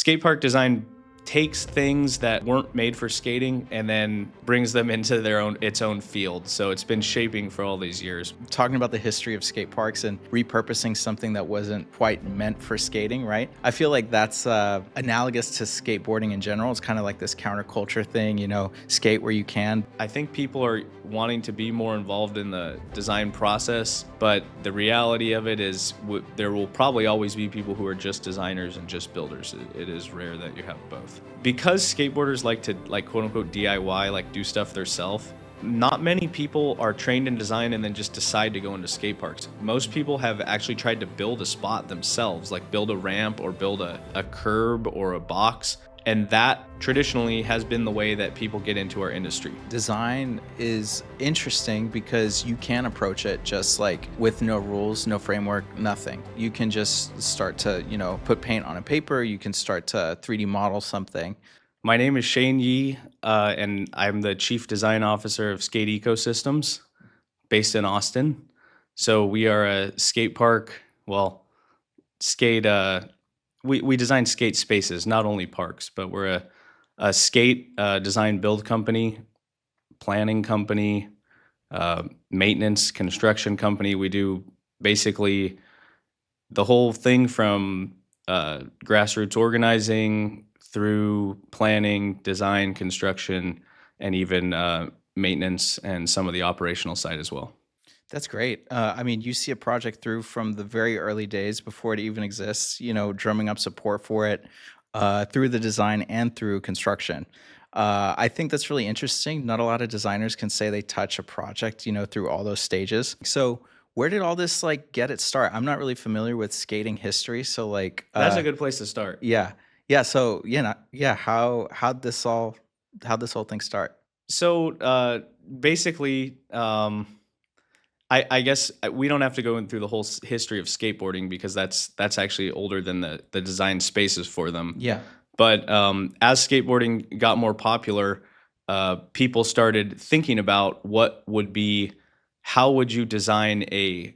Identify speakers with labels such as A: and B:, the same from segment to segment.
A: Skate park design takes things that weren't made for skating and then brings them into its own field. So it's been shaping for all these years.
B: Talking about the history of skate parks and repurposing something that wasn't quite meant for skating, right? I feel like that's analogous to skateboarding in general. It's kind of like this counterculture thing, you know, skate where you can.
A: I think people are wanting to be more involved in the design process, but the reality of it is there will probably always be people who are just designers and just builders. It is rare that you have both. Because skateboarders like to quote unquote DIY, do stuff themselves, not many people are trained in design and then just decide to go into skate parks. Most people have actually tried to build a spot themselves, like build a ramp or build a curb or a box. And that traditionally has been the way that people get into our industry.
B: Design is interesting because you can approach it just like with no rules, no framework, nothing. You can just start to, put paint on a paper. You can start to 3D model something.
A: My name is Shane Yee, and I'm the Chief Design Officer of Skate Ecosystems, based in Austin. So we are a skate park, we design skate spaces, not only parks, but we're a skate design build company, planning company, maintenance, construction company. We do basically the whole thing from grassroots organizing through planning, design, construction, and even maintenance and some of the operational side as well.
B: That's great. You see a project through from the very early days before it even exists, drumming up support for it through the design and through construction. I think that's really interesting. Not a lot of designers can say they touch a project, through all those stages. So where did all this get its start? I'm not really familiar with skating history. So
A: that's a good place to start.
B: Yeah. Yeah. So, how'd this whole thing start?
A: So basically, I guess we don't have to go through the whole history of skateboarding because that's actually older than the design spaces for them.
B: Yeah.
A: But as skateboarding got more popular, people started thinking about how would you design a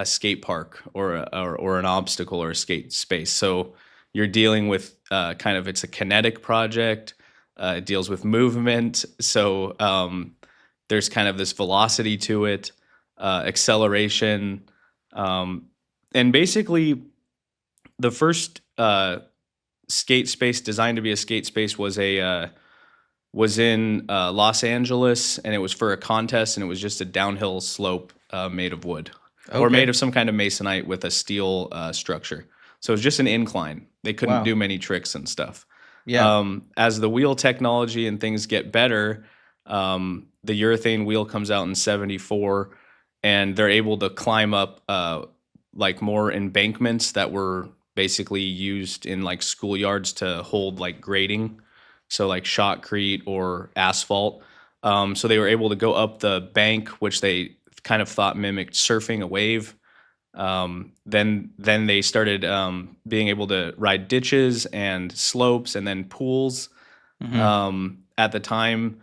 A: skate park or an obstacle or a skate space. So you're dealing with it's a kinetic project. It deals with movement. So there's kind of this velocity to it. Acceleration, and basically the first skate space designed to be a skate space was in Los Angeles, and it was for a contest, and it was just a downhill slope made of wood or made of some kind of masonite with a steel structure. So it was just an incline. They couldn't do many tricks and stuff.
B: Yeah.
A: As the wheel technology and things get better, the urethane wheel comes out in '74. And they're able to climb up more embankments that were basically used in schoolyards to hold grading, so shotcrete or asphalt. So they were able to go up the bank, which they kind of thought mimicked surfing a wave. Then they started being able to ride ditches and slopes and then pools. Mm-hmm. At the time,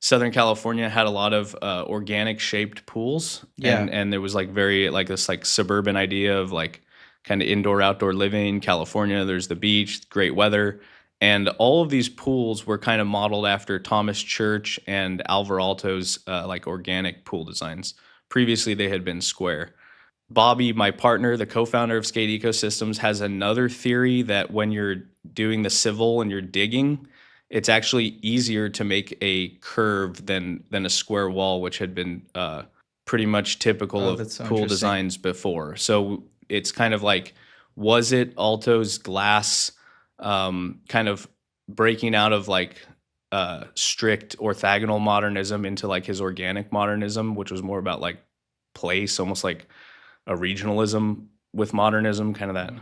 A: Southern California had a lot of organic shaped pools.
B: Yeah.
A: And there was this suburban idea of kind of indoor outdoor living. California, there's the beach, great weather. And all of these pools were kind of modeled after Thomas Church and Alvar Aalto's organic pool designs. Previously, they had been square. Bobby, my partner, the co-founder of Skate Ecosystems, has another theory that when you're doing the civil and you're digging, it's actually easier to make a curve than a square wall, which had been pretty much typical of pool designs before. So it's kind of was it Aalto's glass kind of breaking out of strict orthogonal modernism into his organic modernism, which was more about place, almost like a regionalism with modernism, kind of that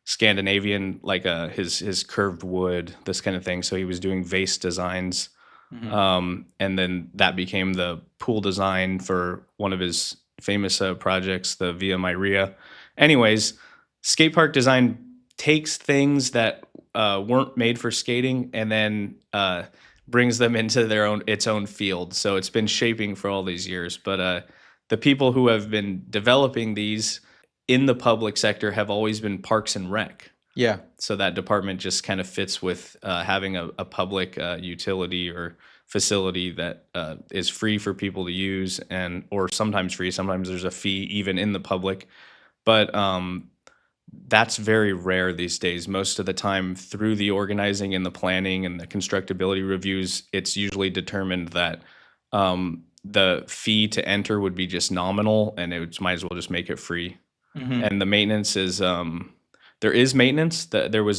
A: Scandinavian, his curved wood, this kind of thing. So he was doing vase designs. Mm-hmm. And then that became the pool design for one of his famous projects, the Via Mairea. Anyways, skate park design takes things that weren't made for skating and then brings them into its own field. So it's been shaping for all these years. But the people who have been developing these in the public sector have always been Parks and Rec.
B: Yeah.
A: So that department just kind of fits with having a public utility or facility that is free for people to use, and or sometimes free. Sometimes there's a fee even in the public, but that's very rare these days. Most of the time, through the organizing and the planning and the constructability reviews, it's usually determined that the fee to enter would be just nominal, and it might as well just make it free.
B: Hmm.
A: And the maintenance is there is maintenance. There was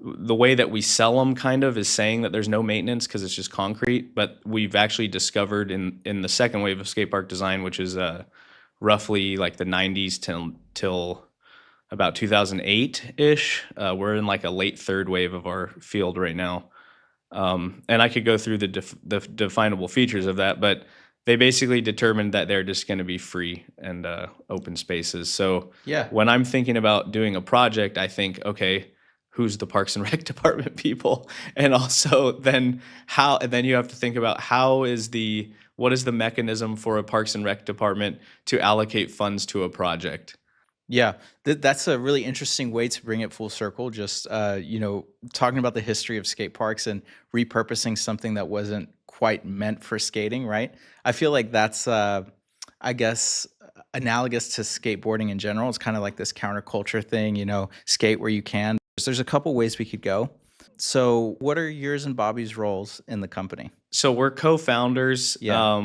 A: the way that we sell them kind of is saying that there's no maintenance because it's just concrete, but we've actually discovered in the second wave of skate park design, which is roughly like the 90s till about 2008 ish. We're in like a late third wave of our field right now. And I could go through the definable features of that, but they basically determined that they're just going to be free and open spaces. So
B: Yeah.
A: when I'm thinking about doing a project, I think, okay, who's the Parks and Rec department people, and also then how. And then you have to think about what is the mechanism for a Parks and Rec department to allocate funds to a project.
B: Yeah, that's a really interesting way to bring it full circle. Just talking about the history of skate parks and repurposing something that wasn't quite meant for skating, right? I feel like that's, I guess, analogous to skateboarding in general. It's kind of like this counterculture thing. Skate where you can. There's a couple ways we could go. So, what are yours and Bobby's roles in the company?
A: So we're co-founders.
B: Yeah,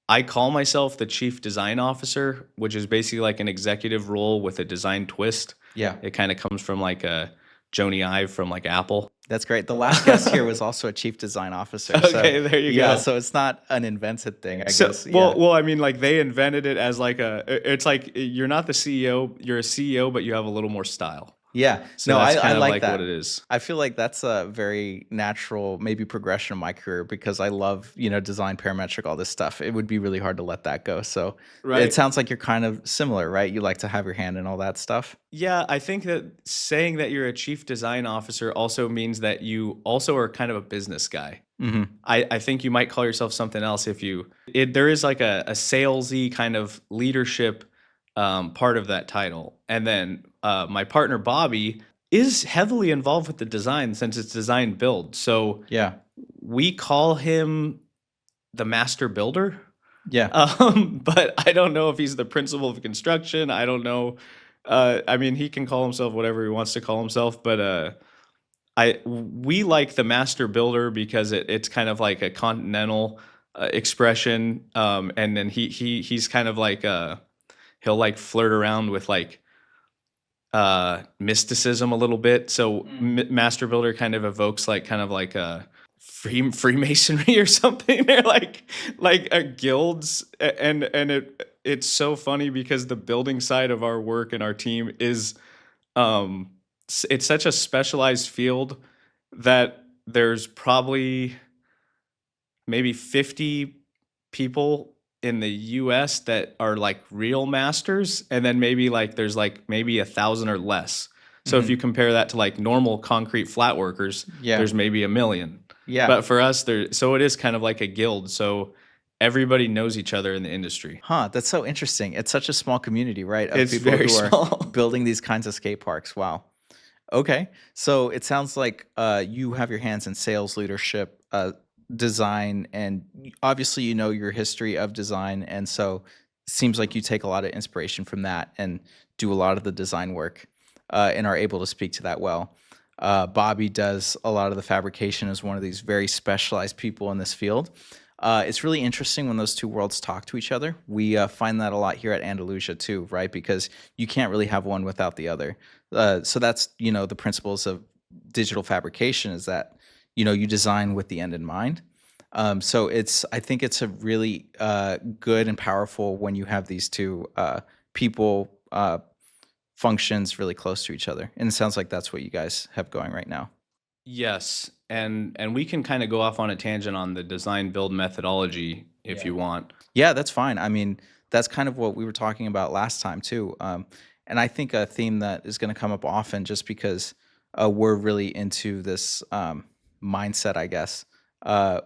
A: I call myself the chief design officer, which is basically like an executive role with a design twist.
B: yeah,
A: It kind of comes from like a Joni Ive from like Apple.
B: that's great. The last guest here was also a chief design officer. So,
A: Okay, there you
B: yeah,
A: go.
B: so it's not an invented thing, I
A: So,
B: guess. Yeah.
A: well, I mean, like they invented it as like it's like you're not the CEO, you're a CEO, but you have a little more style.
B: Yeah.
A: So
B: No,
A: that's
B: I
A: kind of
B: like
A: like what
B: that.
A: it is.
B: I feel like that's a very natural, maybe progression of my career because I love, design, parametric, all this stuff. It would be really hard to let that go. So it
A: Right.
B: sounds like you're kind of similar, right? You like to have your hand in all that stuff.
A: Yeah, I think that saying that you're a chief design officer also means that you also are kind of a business guy.
B: Hmm.
A: I think you might call yourself something else if there is like a salesy kind of leadership part of that title. And then my partner Bobby is heavily involved with the design since it's design build. So
B: Yeah.
A: we call him the master builder.
B: Yeah.
A: But I don't know if he's the principal of construction. I don't know. I mean, he can call himself whatever he wants to call himself, but we like the master builder because it's kind of like a continental expression, and then he's kind of like he'll like flirt around with like mysticism a little bit. So master builder kind of evokes like kind of like a Freemasonry or something. They're like guilds, and it's so funny because the building side of our work and our team is it's such a specialized field that there's probably maybe 50 people in the US that are like real masters, and then there's like maybe 1,000 or less. So if
B: Hmm.
A: you compare that to like normal concrete flat workers,
B: Yeah.
A: there's maybe 1,000,000.
B: Yeah.
A: But for us, so it is kind of like a guild. So everybody knows each other in the industry.
B: Huh. That's so interesting. It's such a small community, right? Of
A: It's
B: people
A: very
B: who are
A: small.
B: building these kinds of skate parks. Wow. Okay. So it sounds like you have your hands in sales leadership, design, and obviously your history of design. And so it seems like you take a lot of inspiration from that and do a lot of the design work and are able to speak to that well. Bobby does a lot of the fabrication as one of these very specialized people in this field. It's really interesting when those two worlds talk to each other. We find that a lot here at Andalusia too, right? Because you can't really have one without the other. So that's the principles of digital fabrication is that you design with the end in mind. So I think it's a really good and powerful when you have these two people functions really close to each other, and it sounds like that's what you guys have going right now.
A: Yes, and we can kind of go off on a tangent on the design build methodology if
B: Yeah.
A: you want.
B: Yeah, that's fine. I mean, that's kind of what we were talking about last time too. And I think a theme that is going to come up often, just because we're really into this mindset, I guess.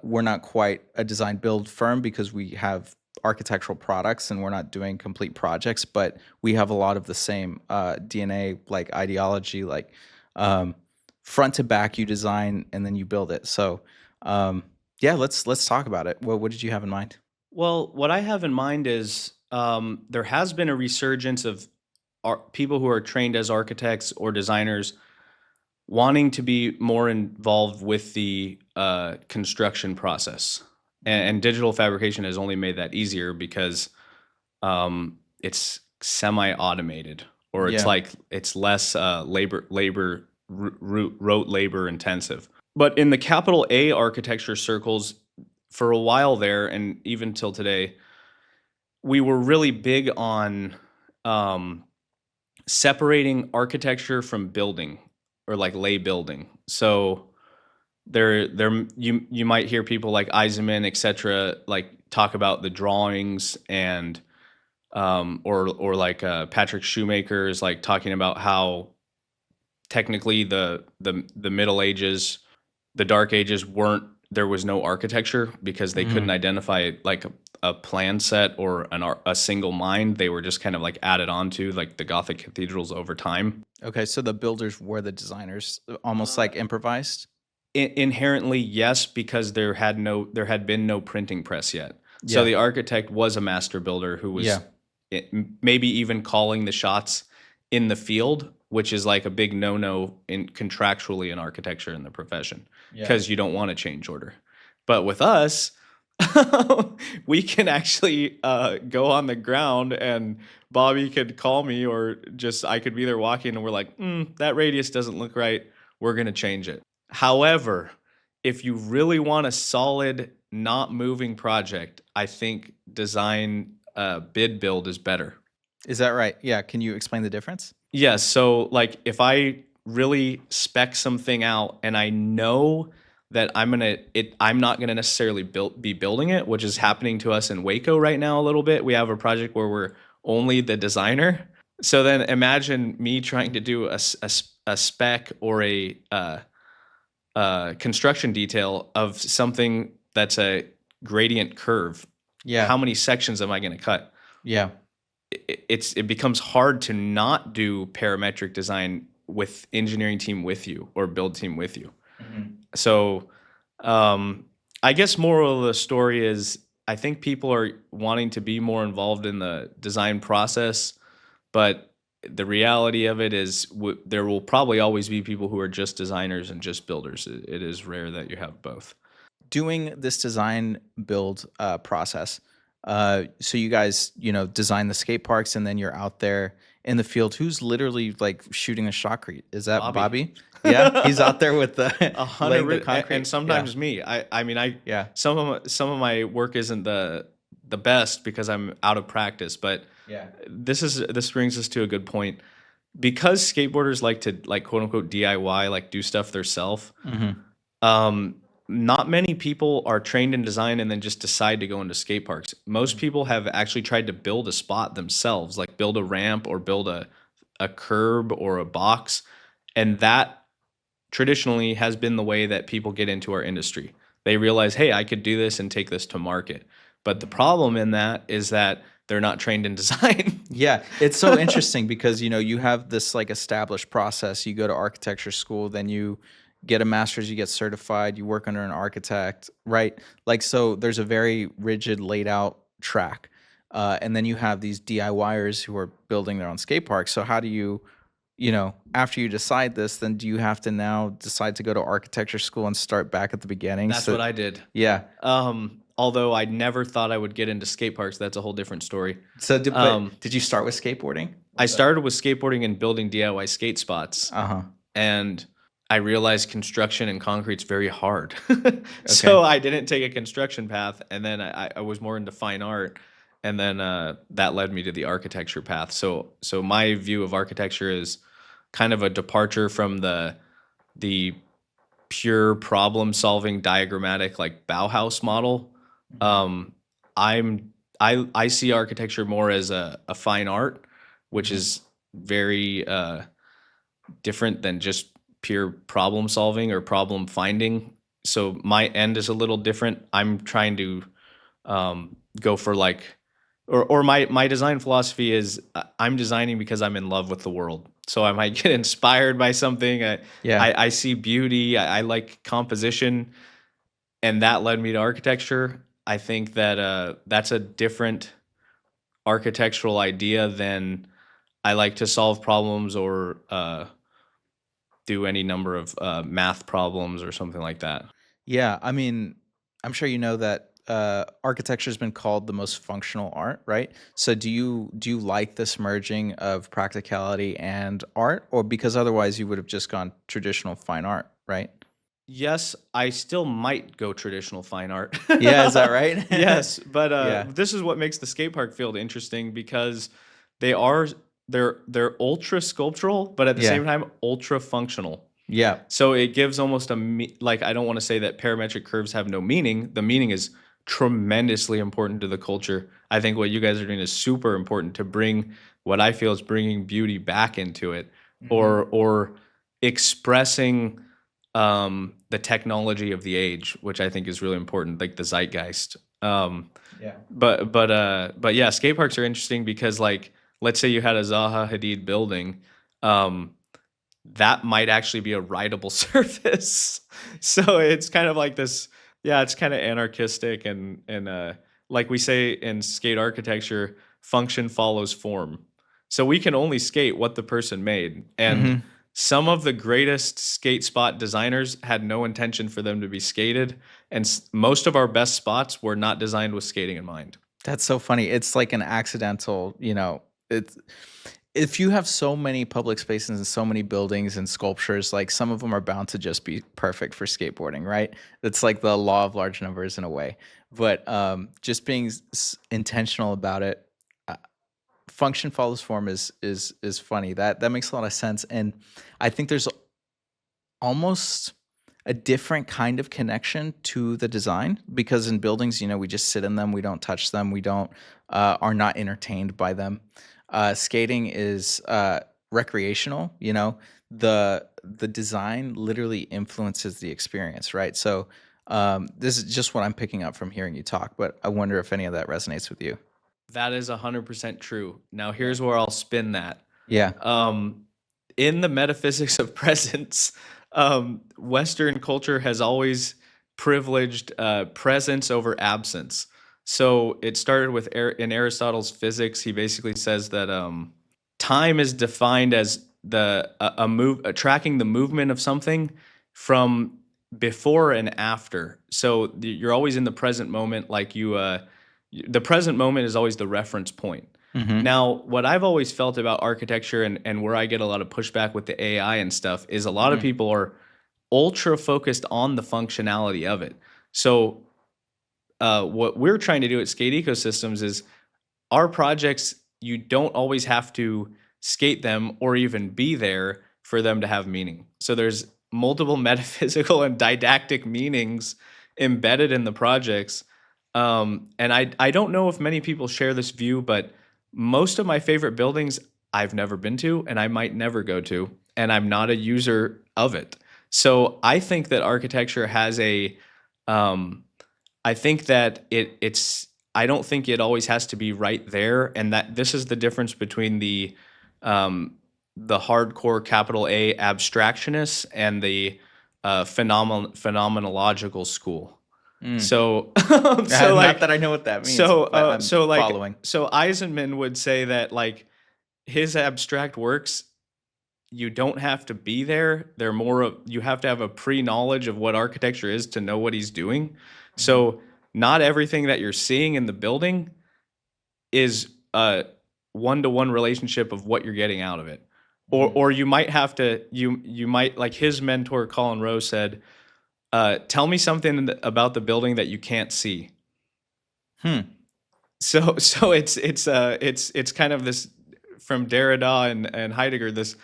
B: We're not quite a design build firm because we have architectural products and we're not doing complete projects, but we have a lot of the same DNA, like ideology, like um, front to back, you design and then you build it. So yeah, let's talk about it. Well, what did you have in mind?
A: Well, what I have in mind is there has been a resurgence of people who are trained as architects or designers wanting to be more involved with the construction process. And digital fabrication has only made that easier because it's semi-automated, or
B: Yeah.
A: it's less rote labor intensive. But in the capital A architecture circles, for a while there, and even till today, we were really big on um, separating architecture from building, or like lay building. So you might hear people like Eisenman, etc., like talk about the drawings, and or like Patrick Shoemaker is like talking about how technically the Middle Ages, the Dark Ages weren't, there was no architecture because they couldn't identify like a plan set or a single mind. They were just kind of like added onto like the Gothic cathedrals over time.
B: Okay, so the builders were the designers, almost like improvised.
A: Inherently, yes, because there had been no printing press yet. So
B: Yeah.
A: the architect was a master builder who was
B: Yeah.
A: maybe even calling the shots in the field, which is like a big no-no in contractually in architecture in the profession,
B: Yeah.
A: because you don't want a change order. But with us, we can actually go on the ground, and Bobby could call me, or just I could be there walking, and we're like, that radius doesn't look right. We're going to change it. However, if you really want a solid, not moving project, I think design bid build is better.
B: Is that right? Yeah. Can you explain the difference?
A: Yes. So, like, if I really spec something out and I know that I'm not gonna necessarily be building it, which is happening to us in Waco right now a little bit. We have a project where we're only the designer. So then imagine me trying to do a spec or a construction detail of something that's a gradient curve.
B: Yeah.
A: How many sections am I going to cut?
B: Yeah.
A: It becomes hard to not do parametric design with engineering team with you or build team with you. So I guess moral of the story is I think people are wanting to be more involved in the design process, but the reality of it is there will probably always be people who are just designers and just builders. It is rare that you have both.
B: Doing this design build process. So you guys, design the skate parks, and then you're out there in the field. Who's literally like shooting the shotcrete? Is that Bobby? Yeah, he's out there with the laying the concrete,
A: and sometimes me.
B: Yeah.
A: Some of my work isn't the best because I'm out of practice, but
B: Yeah.
A: this brings us to a good point. Because skateboarders like to, like, quote unquote DIY, like do stuff themselves. Not many people are trained in design and then just decide to go into skate parks. Most people have actually tried to build a spot themselves, like build a ramp or build a curb or a box. And that traditionally has been the way that people get into our industry. They realize, hey, I could do this and take this to market. But the problem in that is that they're not trained in design.
B: Yeah, it's so interesting because you have this like established process. You go to architecture school, then you get a master's, you get certified, you work under an architect, right? Like, so there's a very rigid laid out track. And then you have these DIYers who are building their own skate parks. So how do you, after you decide this, then do you have to now decide to go to architecture school and start back at the beginning?
A: That's what I did.
B: Yeah.
A: Although I never thought I would get into skate parks. That's a whole different story.
B: So did you start with skateboarding?
A: I started with skateboarding and building DIY skate spots. And I realized construction and concrete's very hard. So I didn't take a construction path, and then I was more into fine art, and then that led me to the architecture path. So my view of architecture is kind of a departure from the pure problem solving diagrammatic like Bauhaus model. I see architecture more as a fine art, which is very different than just pure problem solving or problem finding. So my end is a little different. I'm trying to go for like, or my design philosophy is I'm designing because I'm in love with the world. So I might get inspired by something.
B: Yeah.
A: I see beauty. I like composition, and that led me to architecture. I think that that's a different architectural idea than I like to solve problems or do any number of math problems or something like that.
B: Yeah, I mean, I'm sure you know that architecture has been called the most functional art, right? So do you like this merging of practicality and art, or because otherwise you would have just gone traditional fine art, right?
A: Yes, I still might go traditional fine art.
B: Yeah, is that right?
A: Yes, but
B: Yeah,
A: this is what makes the skate park field interesting because they are they're ultra sculptural, but at the
B: yeah,
A: same time ultra functional.
B: yeah.
A: So it gives almost like I don't want to say that parametric curves have no meaning. The meaning is tremendously important to the culture. I think what you guys are doing is super important to bring what I feel is bringing beauty back into it,
B: Hmm.
A: or expressing the technology of the age, which I think is really important, like the zeitgeist.
B: Yeah.
A: But yeah, skate parks are interesting because like let's say you had a Zaha Hadid building. Um, that might actually be a rideable surface. So it's kind of like this, yeah, it's kind of anarchistic and like we say in skate architecture, function follows form. So we can only skate what the person made. And
B: Hmm.
A: some of the greatest skate spot designers had no intention for them to be skated, and most of our best spots were not designed with skating in mind.
B: That's so funny. It's like an accidental, it's if you have so many public spaces and so many buildings and sculptures, like some of them are bound to just be perfect for skateboarding, right? It's like the law of large numbers in a way. But just being intentional about it, uh, function follows form is funny. That makes a lot of sense, and I think there's almost a different kind of connection to the design because in buildings, we just sit in them, we don't touch them, we don't are not entertained by them. Skating is recreational. The design literally influences the experience, right? So this is just what I'm picking up from hearing you talk, but I wonder if any of that resonates with you.
A: That is 100% true. Now,
B: Yeah.
A: here's where I'll spin that.
B: Yeah.
A: Um, in the metaphysics of presence, Western culture has always privileged presence over absence. So it started with in Aristotle's physics. He basically says that time is defined as a move tracking the movement of something from before and after. So you're always in the present moment, like the present moment is always the reference point.
B: Hmm.
A: Now, what I've always felt about architecture and where I get a lot of pushback with the AI and stuff is a lot of people are ultra focused on the functionality of it. So, what we're trying to do at Skate Ecosystems is our projects, you don't always have to skate them or even be there for them to have meaning. So, there's multiple metaphysical and didactic meanings embedded in the projects. And I don't know if many people share this view, but most of my favorite buildings I've never been to and I might never go to, and I'm not a user of it. So I think that architecture has um, I think that I don't think it always has to be right there, and that this is the difference between the hardcore capital A abstractionists and the phenomenological school.
B: Mm.
A: So, so
B: Not
A: like,
B: that I know what that means, but I'm following.
A: so Eisenman would say that like his abstract works, you don't have to be there. They're more of you have to have a pre-knowledge of what architecture is to know what he's doing.
B: Mhm.
A: So not everything that you're seeing in the building is a one-to-one relationship of what you're getting out of it.
B: Mhm.
A: Or you might have to you might like his mentor Colin Rowe said, tell me something about the building that you can't see.
B: Hmm.
A: So it's kind of this from Derrida and Heidegger, this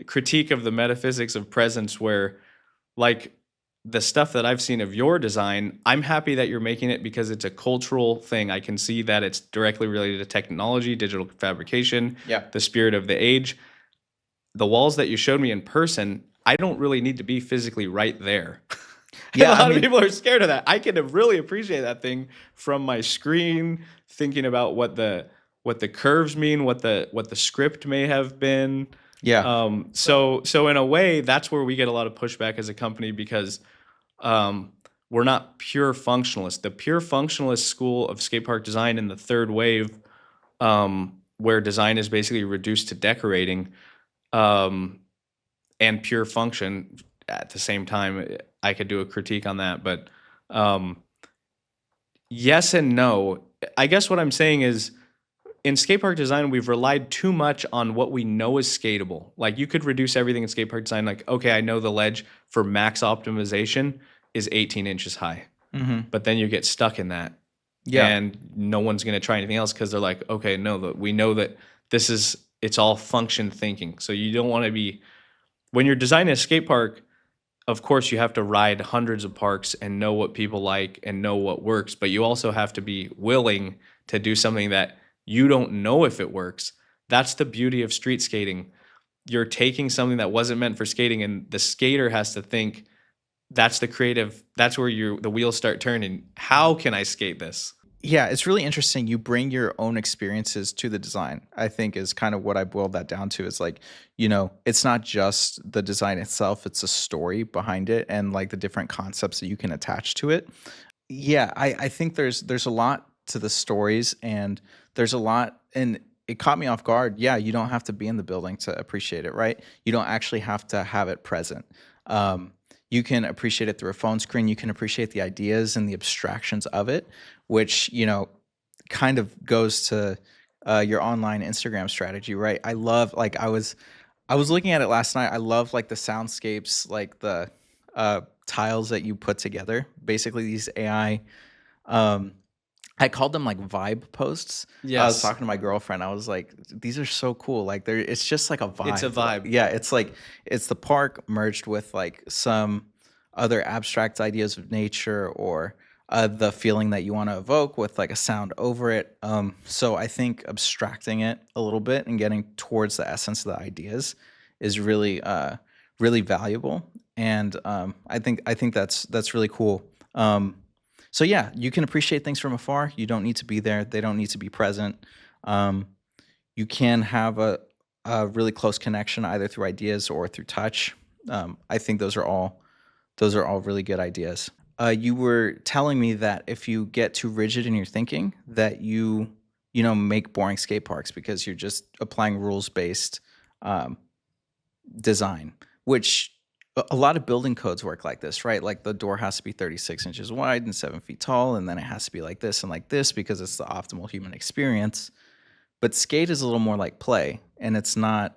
A: critique of the metaphysics of presence where like the stuff that I've seen of your design, I'm happy that you're making it because it's a cultural thing. I can see that it's directly related to technology, digital fabrication,
B: Yeah.
A: the spirit of the age. The walls that you showed me in person, I don't really need to be physically right there. And a
B: Yeah, I
A: lot of
B: mean,
A: people are scared of that. I can really appreciate that thing from my screen, thinking about what the curves mean, what the script may have been.
B: yeah.
A: So in a way, that's where we get a lot of pushback as a company because um, we're not pure functionalists. The pure functionalist school of skate park design in the third wave, where design is basically reduced to decorating, um, and pure function at the same time. I could do a critique on that, but um, yes and no. I guess what I'm saying is in skate park design, we've relied too much on what we know is skatable. Like you could reduce everything in skate park design, like, okay, I know the ledge for max optimization is 18 inches high,
B: Hmm.
A: but then you get stuck in that
B: Yeah.
A: and no one's going to try anything else because they're like, okay, no, we know that it's all function thinking. So you don't want to be, when you're designing a skate park, of course you have to ride hundreds of parks and know what people like and know what works, but you also have to be willing to do something that you don't know if it works. That's the beauty of street skating. You're taking something that wasn't meant for skating and the skater has to think that's where the wheels start turning. How can I skate this?
B: Yeah, it's really interesting. You bring your own experiences to the design, I think is kind of what I boiled that down to. Is like, it's not just the design itself, it's a story behind it and like the different concepts that you can attach to it. Yeah, I think there's a lot to the stories and there's a lot and it caught me off guard. Yeah, you don't have to be in the building to appreciate it, right? You don't actually have to have it present. Um, you can appreciate it through a phone screen. You can appreciate the ideas and the abstractions of it, which, kind of goes to your online Instagram strategy, right? I love like I was looking at it last night. I love like the soundscapes, like the tiles that you put together. Basically, these AI. Um, I called them like vibe posts. I was
A: Yes,
B: talking to my girlfriend. I was like, "These are so cool! Like, it's just like a
A: it's a
B: vibe. Like,
A: vibe.
B: yeah, it's like it's the park merged with like some other abstract ideas of nature or the feeling that you want to evoke with like a sound over it. So I think abstracting it a little bit and getting towards the essence of the ideas is really, really valuable. And I think that's really cool. So yeah, you can appreciate things from afar. You don't need to be there. They don't need to be present. Um, you can have a really close connection either through ideas or through touch. I think those are all really good ideas. You were telling me that if you get too rigid in your thinking, that make boring skate parks because you're just applying rules based um, design, which a lot of building codes work like this, right? Like the door has to be 36 inches wide and 7 feet tall, and then it has to be like this because it's the optimal human experience. But skate is a little more like play, and it's not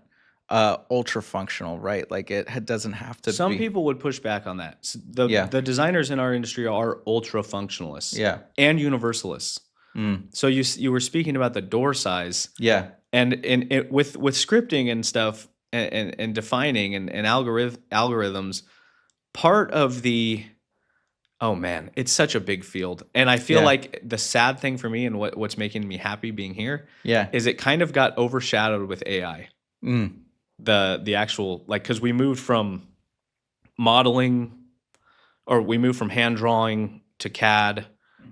B: ultra functional, right? Like doesn't have to
A: Some
B: be.
A: people would push back on that. The
B: Yeah,
A: the designers in our industry are ultra functionalists
B: yeah,
A: and universalists.
B: mm,
A: So you were speaking about the door size,
B: yeah,
A: and with scripting and stuff and defining and algorithms. Part of the Oh man, it's such a big field, and I feel
B: yeah,
A: like the sad thing for me and what's making me happy being here
B: yeah,
A: is it kind of got overshadowed with AI.
B: mm,
A: The actual like because we moved from modeling or we moved from hand drawing to CAD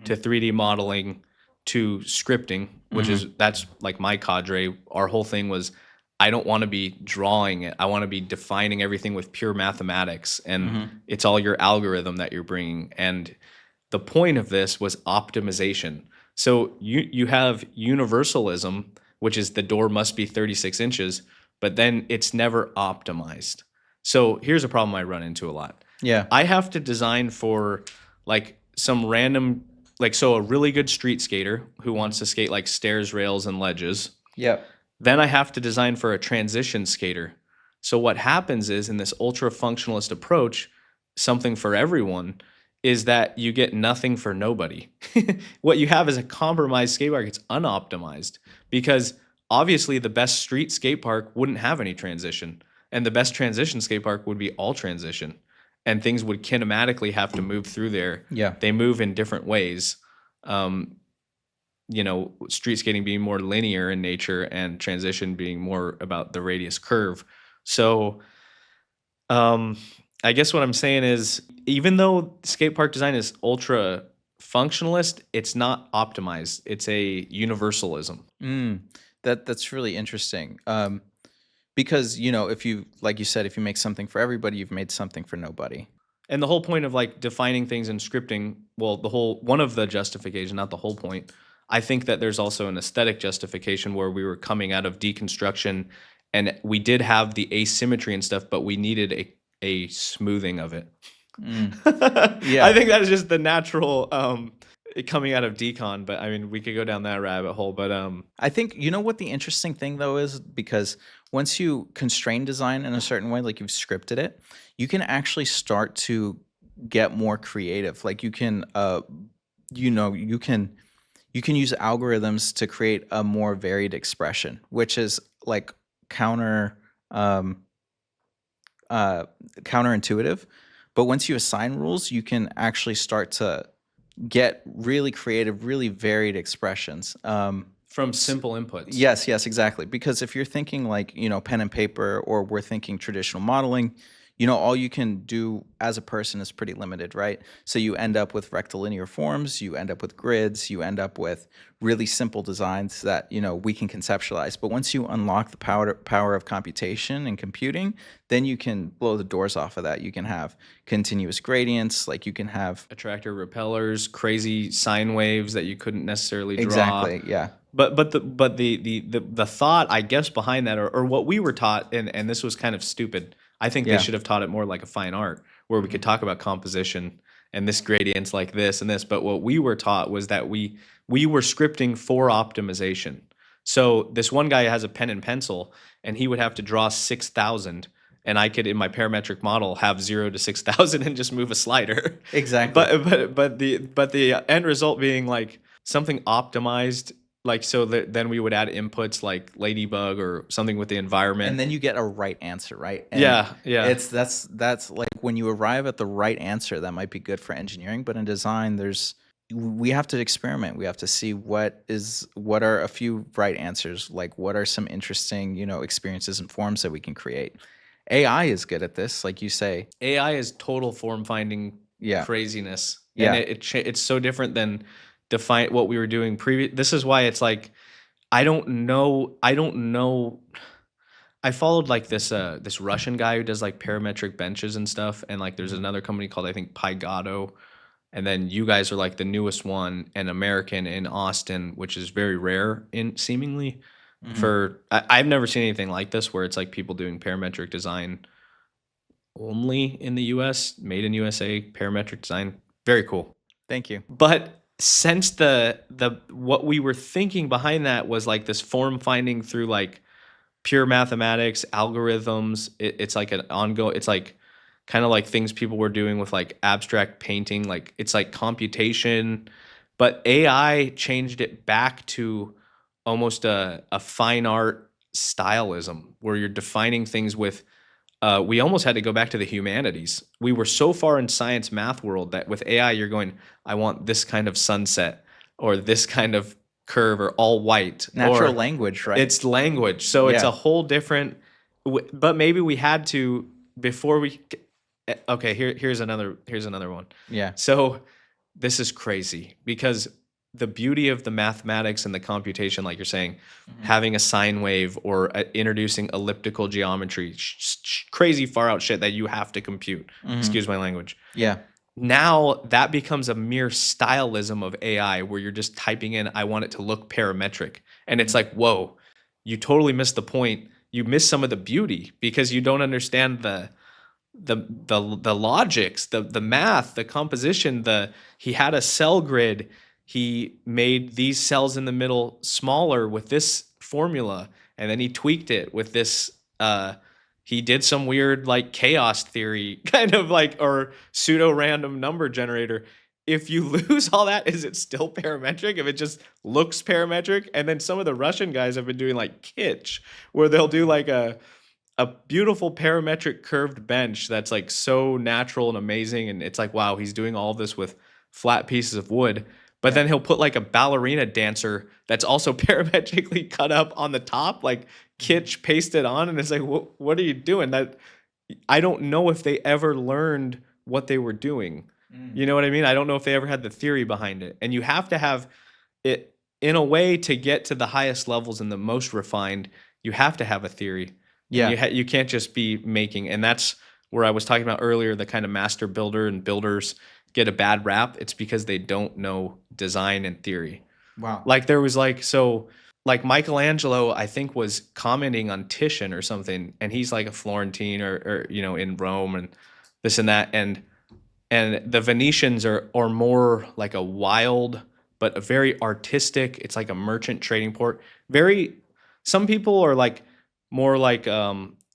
A: to
B: mhm,
A: 3D modeling to scripting, which is
B: mhm,
A: that's like my cadre. Our whole thing was I don't want to be drawing it. I want to be defining everything with pure mathematics, and
B: mhm,
A: it's all your algorithm that you're bringing. And the point of this was optimization. So you have universalism, which is the door must be 36 inches, but then it's never optimized. So here's a problem I run into a lot.
B: yeah,
A: I have to design for like some random like so a really good street skater who wants
B: mhm,
A: to skate like stairs, rails, and ledges.
B: yep,
A: Then I have to design for a transition skater. So what happens is in this ultra functionalist approach, something for everyone is that you get nothing for nobody. What you have is a compromised skate park. It's unoptimized because obviously the best street skate park wouldn't have any transition. And the best transition skate park would be all transition. And things would kinematically have to move through there.
B: yeah,
A: They move in different ways. Um, street skating being more linear in nature and transition being more about the radius curve. So, um, I guess what I'm saying is even though skate park design is ultra functionalist, it's not optimized. It's a universalism.
B: Mm, that's really interesting. Because if you, like you said, if you make something for everybody, you've made something for nobody.
A: And the whole point of like defining things and scripting, well, the whole one of the justification, not the whole point. I think that there's also an aesthetic justification where we were coming out of deconstruction and we did have the asymmetry and stuff, but we needed a smoothing of it.
B: Mm,
A: I
B: yeah.
A: think that is just the natural coming out of decon, but I mean we could go down that rabbit hole. But
B: I think what the interesting thing though is, because once you constrain design in a certain way, like you've scripted it, you can actually start to get more creative. Like you can, you can use algorithms to create a more varied expression, which is like um, counterintuitive. But once you assign rules, you can actually start to get really creative, really varied expressions.
A: from simple inputs.
B: Yes, exactly. Because if you're thinking like, pen and paper, or we're thinking traditional modeling, all you can do as a person is pretty limited, right? So you end up with rectilinear forms, you end up with grids, you end up with really simple designs that, we can conceptualize. But once you unlock the power of computation and computing, then you can blow the doors off of that. You can have continuous gradients, like you can have
A: Attractor repellers, crazy sine waves that you couldn't necessarily draw.
B: exactly, yeah.
A: But the thought, I guess, behind that, or what we were taught, and this was kind of stupid. I think they
B: Yeah.
A: should have taught it more like a fine art, where we could talk about composition and this gradient's like this and this. But what we were taught was that we were scripting for optimization. So this one guy has a pen and pencil, and he would have to draw 6,000, and I could, in my parametric model, have 0 to 6,000 and just move a slider.
B: Exactly.
A: But the end result being like something optimized, like so that then we would add inputs like ladybug or something with the environment.
B: And then you get a right answer, right? And
A: Yeah.
B: that's like when you arrive at the right answer, that might be good for engineering, but in design, we have to experiment. We have to see what are a few right answers, like what are some interesting, experiences and forms that we can create. AI is good at this, like you say.
A: AI is total form finding
B: Yeah.
A: craziness.
B: Yeah.
A: And it's so different than define what we were doing previous. This is why it's like I don't know. I followed like this Russian guy who does like parametric benches and stuff, and like there's another company called, I think, Pygato, and then you guys are like the newest one, an American in Austin, which is very rare in seemingly. I've never seen anything like this where it's like people doing parametric design only in the US, made in USA, parametric design. Very cool.
B: Thank you.
A: But since the what we were thinking behind that was like this form finding through like pure mathematics, algorithms, it's like an ongoing, it's like kind of like things people were doing with like abstract painting, like it's like computation, but AI changed it back to almost a fine art stylism where you're defining things with we almost had to go back to the humanities. We were so far in science math world that with AI you're going, I want this kind of sunset or this kind of curve or all white.
B: Natural
A: or
B: language, right?
A: It's language. So it's
B: Yeah.
A: a whole different but maybe we had to before we okay, here's another one.
B: Yeah.
A: So this is crazy because the beauty of the mathematics and the computation, like you're saying, having a sine wave or introducing elliptical geometry, crazy far out shit that you have to compute. Excuse my language.
B: Yeah.
A: Now that becomes a mere stylism of AI where you're just typing in, I want it to look parametric. And it's like, whoa, you totally missed the point. You miss some of the beauty because you don't understand the logics, the math, the composition, he had a cell grid. He made these cells in the middle smaller with this formula, and then he tweaked it with this. He did some weird like chaos theory kind of like or pseudo random number generator. If you lose all that, is it still parametric? If it just looks parametric? And then some of the Russian guys have been doing like kitsch, where they'll do like a beautiful parametric curved bench that's like so natural and amazing, and it's like, wow, he's doing all this with flat pieces of wood. But then he'll put like a ballerina dancer that's also parametrically cut up on the top, like kitsch pasted on, and it's like, what are you doing? That I don't know if they ever learned what they were doing.
B: Mm.
A: You know what I mean? I don't know if they ever had the theory behind it. And you have to have it in a way to get to the highest levels and the most refined. You have to have a theory, and
B: Yeah.
A: you can't just be making. And that's where I was talking about earlier. The kind of master builder and builders get a bad rap. It's because they don't know design and theory.
B: Wow.
A: Like there was like so like Michelangelo, I think, was commenting on Titian or something, and he's like a Florentine or in Rome and this and that, and the Venetians are more like a wild but a very artistic. It's like a merchant trading port. Very some people are like more like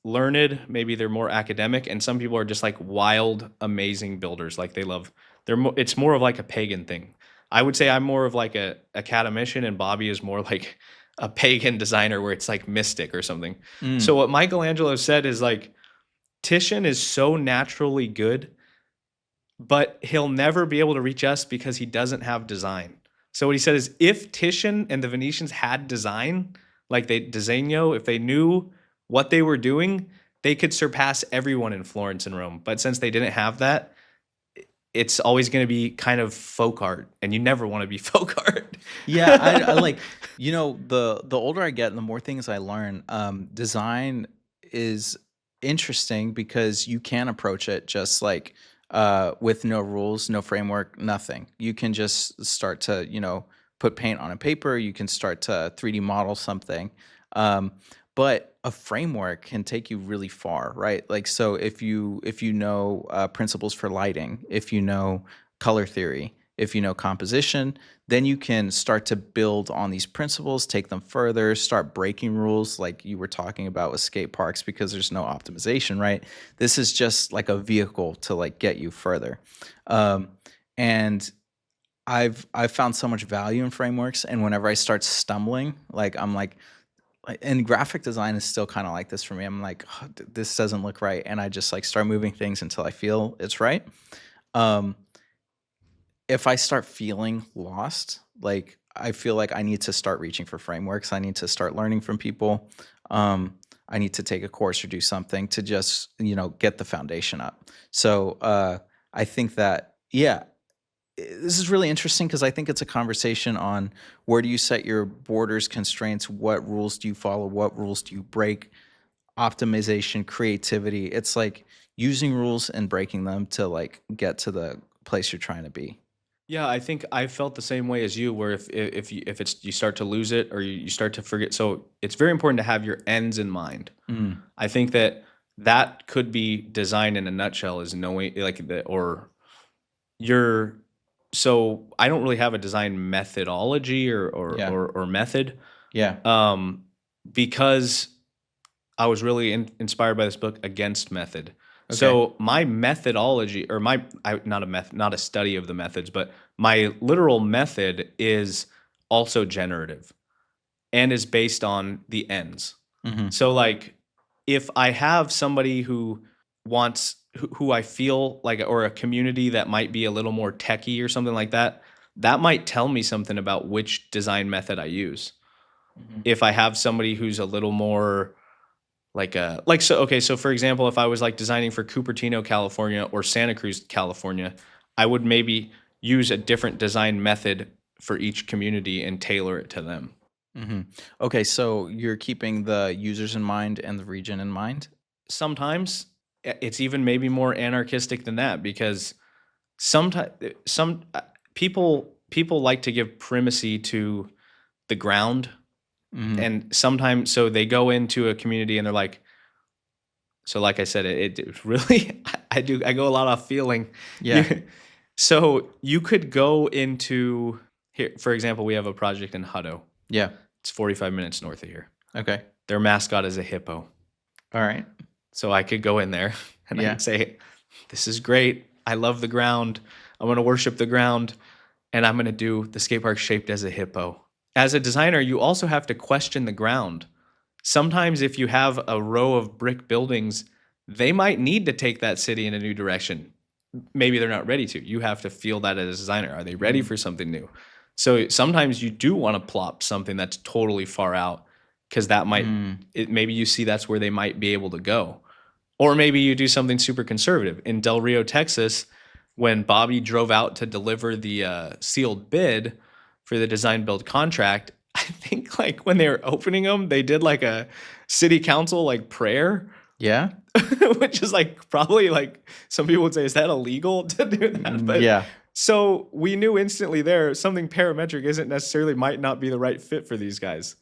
A: learned, maybe they're more academic, and some people are just like wild, amazing builders. Like it's more of like a pagan thing. I would say I'm more of like a academician, and Bobby is more like a pagan designer where it's like mystic or something. So
B: Mm.
A: what Michelangelo said is like Titian is so naturally good, but he'll never be able to reach us because he doesn't have design. So what he said is if Titian and the Venetians had design, like they disegno, if they knew what they were doing, they could surpass everyone in Florence and Rome. But since they didn't have that, it's always going to be kind of folk art, and you never want to be folk art.
B: Yeah, I like, the older I get and the more things I learn, design is interesting because you can approach it just like with no rules, no framework, nothing. You can just start to, put paint on a paper, you can start to 3D model something. Um, but a framework can take you really far, right? Like so if you know principles for lighting, if you know color theory, if you know composition, then you can start to build on these principles, take them further, start breaking rules like you were talking about with skate parks because there's no optimization, right? This is just like a vehicle to like get you further. Um, and I've found so much value in frameworks, and whenever I start stumbling, like I'm like, and graphic design is still kind of like this for me. I'm like, "Oh, this doesn't look right, and I just like start moving things until I feel it's right. Um, if I start feeling lost, like I feel like I need to start reaching for frameworks. I need to start learning from people. I need to take a course or do something to just, get the foundation up. So I think that, yeah, this is really interesting because I think it's a conversation on where do you set your borders, constraints, what rules do you follow, what rules do you break, optimization, creativity. It's like using rules and breaking them to like get to the place you're trying to be.
A: Yeah, I think I felt the same way as you, where if it's you start to lose it or you start to forget. So it's very important to have your ends in mind.
B: Mm.
A: I think that could be design in a nutshell, is knowing like the or your. So I don't really have a design methodology
B: Yeah.
A: or method,
B: Yeah.
A: um, because I was really inspired by this book, Against Method.
B: Okay.
A: So my methodology, or not a study of the methods, but my literal method is also generative and is based on the ends.
B: Mhm.
A: So like, if I have somebody who I feel like, or a community that might be a little more techie or something like that, that might tell me something about which design method I use.
B: Mhm.
A: If I have somebody who's a little more so okay, so for example, if I was like designing for Cupertino, California or Santa Cruz, California, I would maybe use a different design method for each community and tailor it to them.
B: Mhm. Okay, so you're keeping the users in mind and the region in mind?
A: Sometimes it's even maybe more anarchistic than that, because sometimes some people like to give primacy to the ground,
B: Mhm.
A: and sometimes so they go into a community and they're like, so like I said, it really I go a lot off feeling.
B: Yeah.
A: You so you could go into here, for example, we have a project in Hutto.
B: Yeah.
A: It's 45 minutes north of here.
B: Okay.
A: Their mascot is a hippo.
B: Alright.
A: So I could go in there and I
B: Yeah.
A: could say, this is great. I love the ground. I'm going to worship the ground, and I'm going to do the skate park shaped as a hippo. As a designer, you also have to question the ground. Sometimes if you have a row of brick buildings, they might need to take that city in a new direction. Maybe they're not ready to. You have to feel that as a designer. Are they ready
B: Mm.
A: for something new? So sometimes you do want to plop something that's totally far out, because that might
B: Mm.
A: maybe you see that's where they might be able to go. Or maybe you do something super conservative. In Del Rio, Texas, when Bobby drove out to deliver the sealed bid for the design build contract, I think like when they were opening them, they did like a city council like prayer,
B: Yeah.
A: which is like probably like some people would say, is that illegal to do that? But
B: Yeah.
A: so we knew instantly there something parametric isn't necessarily might not be the right fit for these guys.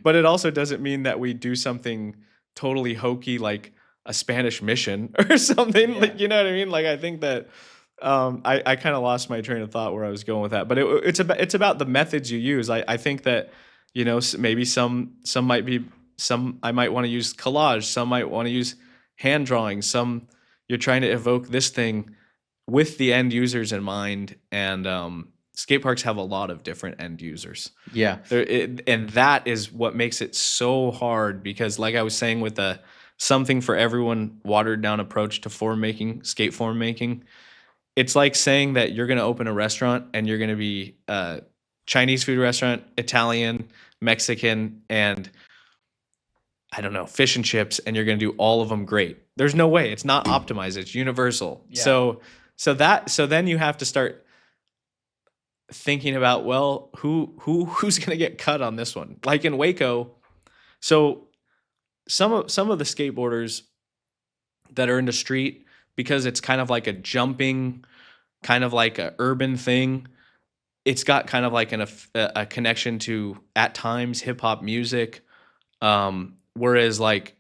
A: But it also doesn't mean that we do something totally hokey like a Spanish mission or something.
B: Yeah.
A: Like, you know what I mean? Like I think that I kind of lost my train of thought where I was going with that. But it's about the methods you use. I think that, you know, maybe some might be some I might want to use collage, some might want to use hand drawing, some you're trying to evoke this thing with the end users in mind. And skate parks have a lot of different end users.
B: Yeah.
A: And that is what makes it so hard because, like I was saying, with the something for everyone watered down approach to form making, skate form making, it's like saying that you're going to open a restaurant and you're going to be a Chinese food restaurant, Italian, Mexican, and I don't know, fish and chips, and you're going to do all of them great. There's no way. It's not optimized. It's universal.
B: Yeah.
A: So then you have to start thinking about, well, who's going to get cut on this one? Like in Waco, so some of the skateboarders that are in the street, because it's kind of like a jumping, kind of like a urban thing. It's got kind of like a connection to at times hip hop music, whereas like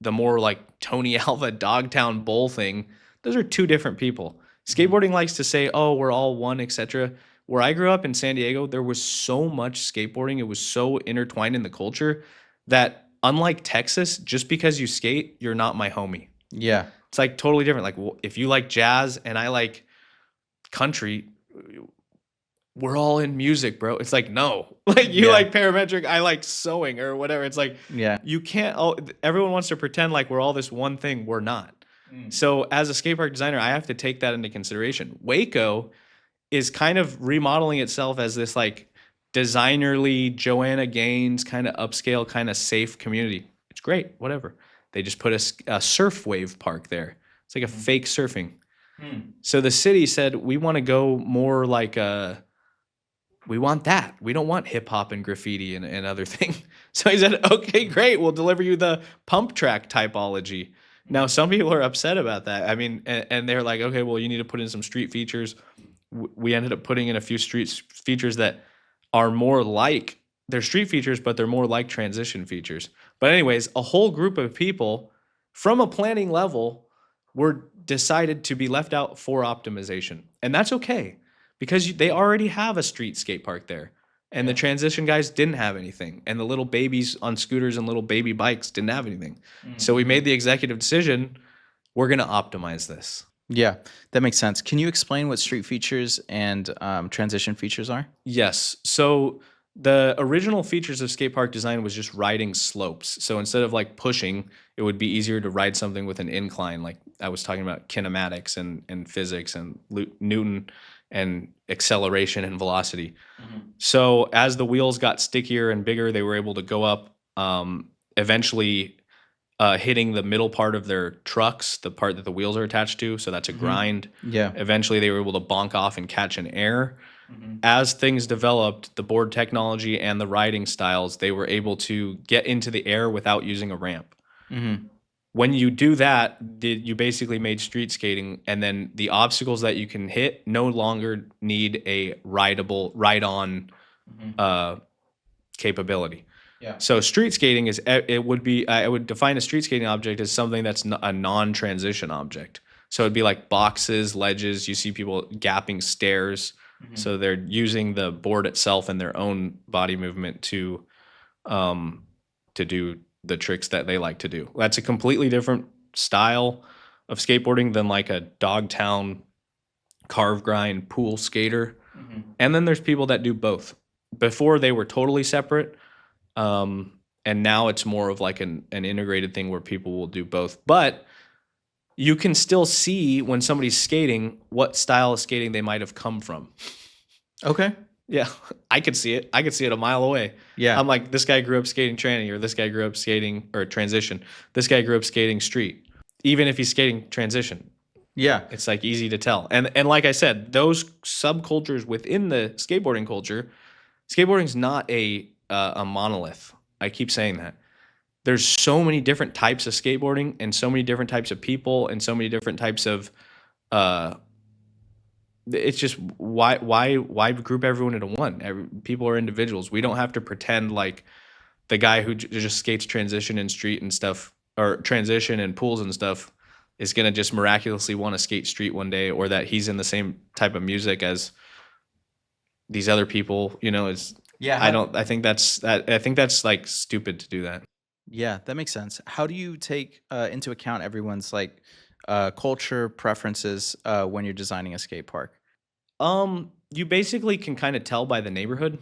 A: the more like Tony Alva Dogtown Bowl thing, those are two different people. Skateboarding likes to say, "Oh, we're all one," etc. Where I grew up in San Diego, there was so much skateboarding. It was so intertwined in the culture that unlike Texas, just because you skate, you're not my homie.
B: Yeah.
A: It's like totally different. Like if you like jazz and I like country, we're all in music, bro. It's like, no, like you
B: Yeah.
A: like parametric, I like sewing or whatever. It's like,
B: Yeah.
A: you can't, everyone wants to pretend like we're all this one thing. We're not. So as a skate park designer, I have to take that into consideration. Waco is kind of remodeling itself as this like designerly Joanna Gaines kind of upscale, kind of safe community. It's great, whatever. They just put a surf wave park there. It's like a fake surfing. So the city said, we want to go more like we want that. We don't want hip hop and graffiti and other things. So he said, okay, great. We'll deliver you the pump track typology. Now, some people are upset about that. I mean, and they're like, okay, well, you need to put in some street features. We ended up putting in a few street features that are more like, they're street features, but they're more like transition features. But anyways, a whole group of people from a planning level were decided to be left out for optimization. And that's okay because they already have a street skate park there. And the transition guys didn't have anything. And the little babies on scooters and little baby bikes didn't have anything. So we made the executive decision, we're going to optimize this.
B: Yeah, that makes sense. Can you explain what street features and transition features are?
A: Yes. So the original features of skate park design was just riding slopes. So instead of like pushing, it would be easier to ride something with an incline. Like I was talking about kinematics and physics and Newton and acceleration and velocity. So as the wheels got stickier and bigger, they were able to go up, eventually hitting the middle part of their trucks, the part that the wheels are attached to. So that's a grind.
B: Yeah.
A: Eventually they were able to bonk off and catch in air. As things developed, the board technology and the riding styles, they were able to get into the air without using a ramp. When you do that, you basically made street skating, and then the obstacles that you can hit no longer need a rideable, ride-on capability.
B: Yeah.
A: So street skating is, it would be, I would define a street skating object as something that's a non-transition object. So it'd be like boxes, ledges. You see people gapping stairs. So they're using the board itself and their own body movement to do the tricks that they like to do. That's a completely different style of skateboarding than like a Dogtown carve grind pool skater. And then there's people that do both. Before they were totally separate. And now it's more of like an integrated thing where people will do both. But you can still see when somebody's skating what style of skating they might have come from.
B: Okay.
A: Yeah, I could see it. I could see it a mile away.
B: Yeah.
A: I'm like, this guy grew up skating tranny, or this guy grew up skating or transition. This guy grew up skating street. even if he's skating transition.
B: Yeah.
A: It's like easy to tell. And like I said, those subcultures within the skateboarding culture, skateboarding's not a monolith. I keep saying that. There's so many different types of skateboarding and so many different types of people and so many different types of uh it's just why group everyone into one? People are individuals. We don't have to pretend like the guy who just skates transition and street and stuff, or transition and pools and stuff, is gonna just miraculously want to skate street one day, or that he's in the same type of music as these other people. Is
B: Yeah.
A: I think that's like stupid to do that.
B: Yeah, that makes sense. How do you take into account everyone's like culture preferences when you're designing a skate park?
A: You basically can kind of tell by the neighborhood.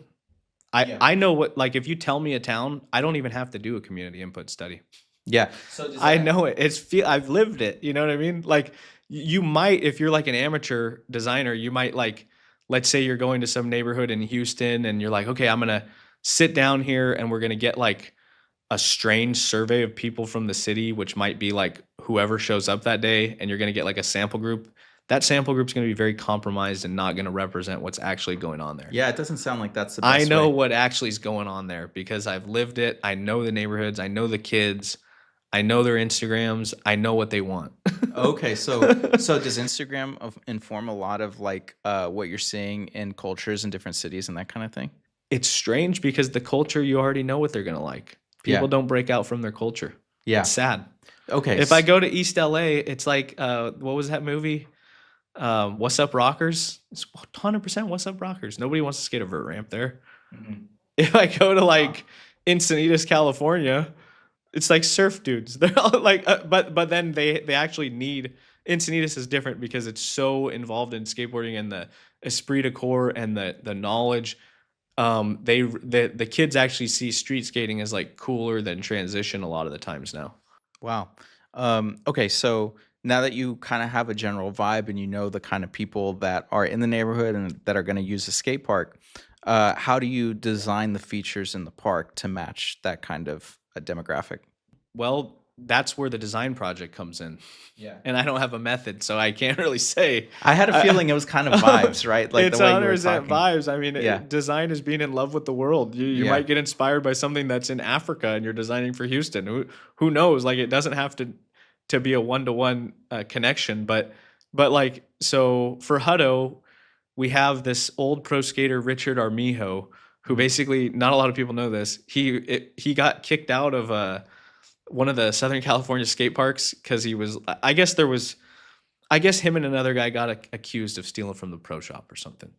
B: Yeah.
A: I know what, like, if you tell me a town, I don't even have to do a community input study.
B: Yeah. So does
A: I
B: that,
A: know it. I've lived it. You know what I mean? Like, you might, if you're like an amateur designer, you might, like, let's say you're going to some neighborhood in Houston and you're like, okay, I'm gonna sit down here and we're gonna get like a strange survey of people from the city, which might be like whoever shows up that day, and you're gonna get like a sample group. That sample group's gonna be very compromised and not gonna represent what's actually going on there.
B: yeah, it doesn't sound like that's the
A: I
B: best
A: know
B: way.
A: what actually is going on there because I've lived it. I know the neighborhoods. I know the kids. I know their Instagrams. I know what they want.
B: Okay, so does Instagram inform a lot of like what you're seeing in cultures in different cities and that kind of thing?
A: It's strange because the culture, you already know what they're going to like. People
B: Yeah.
A: don't break out from their culture.
B: Yeah.
A: It's sad.
B: Okay.
A: If I go to East LA, it's like, what was that movie? What's Up Rockers? It's 100% What's Up Rockers. Nobody wants to skate a vert ramp there.
B: Mhm.
A: If I go to like Encinitas, California, it's like surf dudes. They're all like, but then they actually need. Encinitas is different because it's so involved in skateboarding and the esprit de corps and the knowledge. The kids actually see street skating as like cooler than transition a lot of the times now.
B: Wow. Okay, so now that you kind of have a general vibe and you know the kind of people that are in the neighborhood and that are going to use the skate park, how do you design the features in the park to match that kind of a demographic?
A: Well, that's where the design project comes in.
B: Yeah.
A: And I don't have a method, so I can't really say.
B: I had a feeling it was kind of vibes, right? Like
A: It's
B: the way you were
A: 100%
B: talking.
A: vibes. I mean,
B: Yeah.
A: design is being in love with the world. You
B: Yeah.
A: might get inspired by something that's in Africa and you're designing for Houston. Who knows? Like, it doesn't have to be a one-to-one connection, but like, so for Hutto, we have this old pro skater Richard Armijo, who basically, not a lot of people know this. He got kicked out of one of the Southern California skate parks because he was. I guess him and another guy got accused of stealing from the pro shop or something.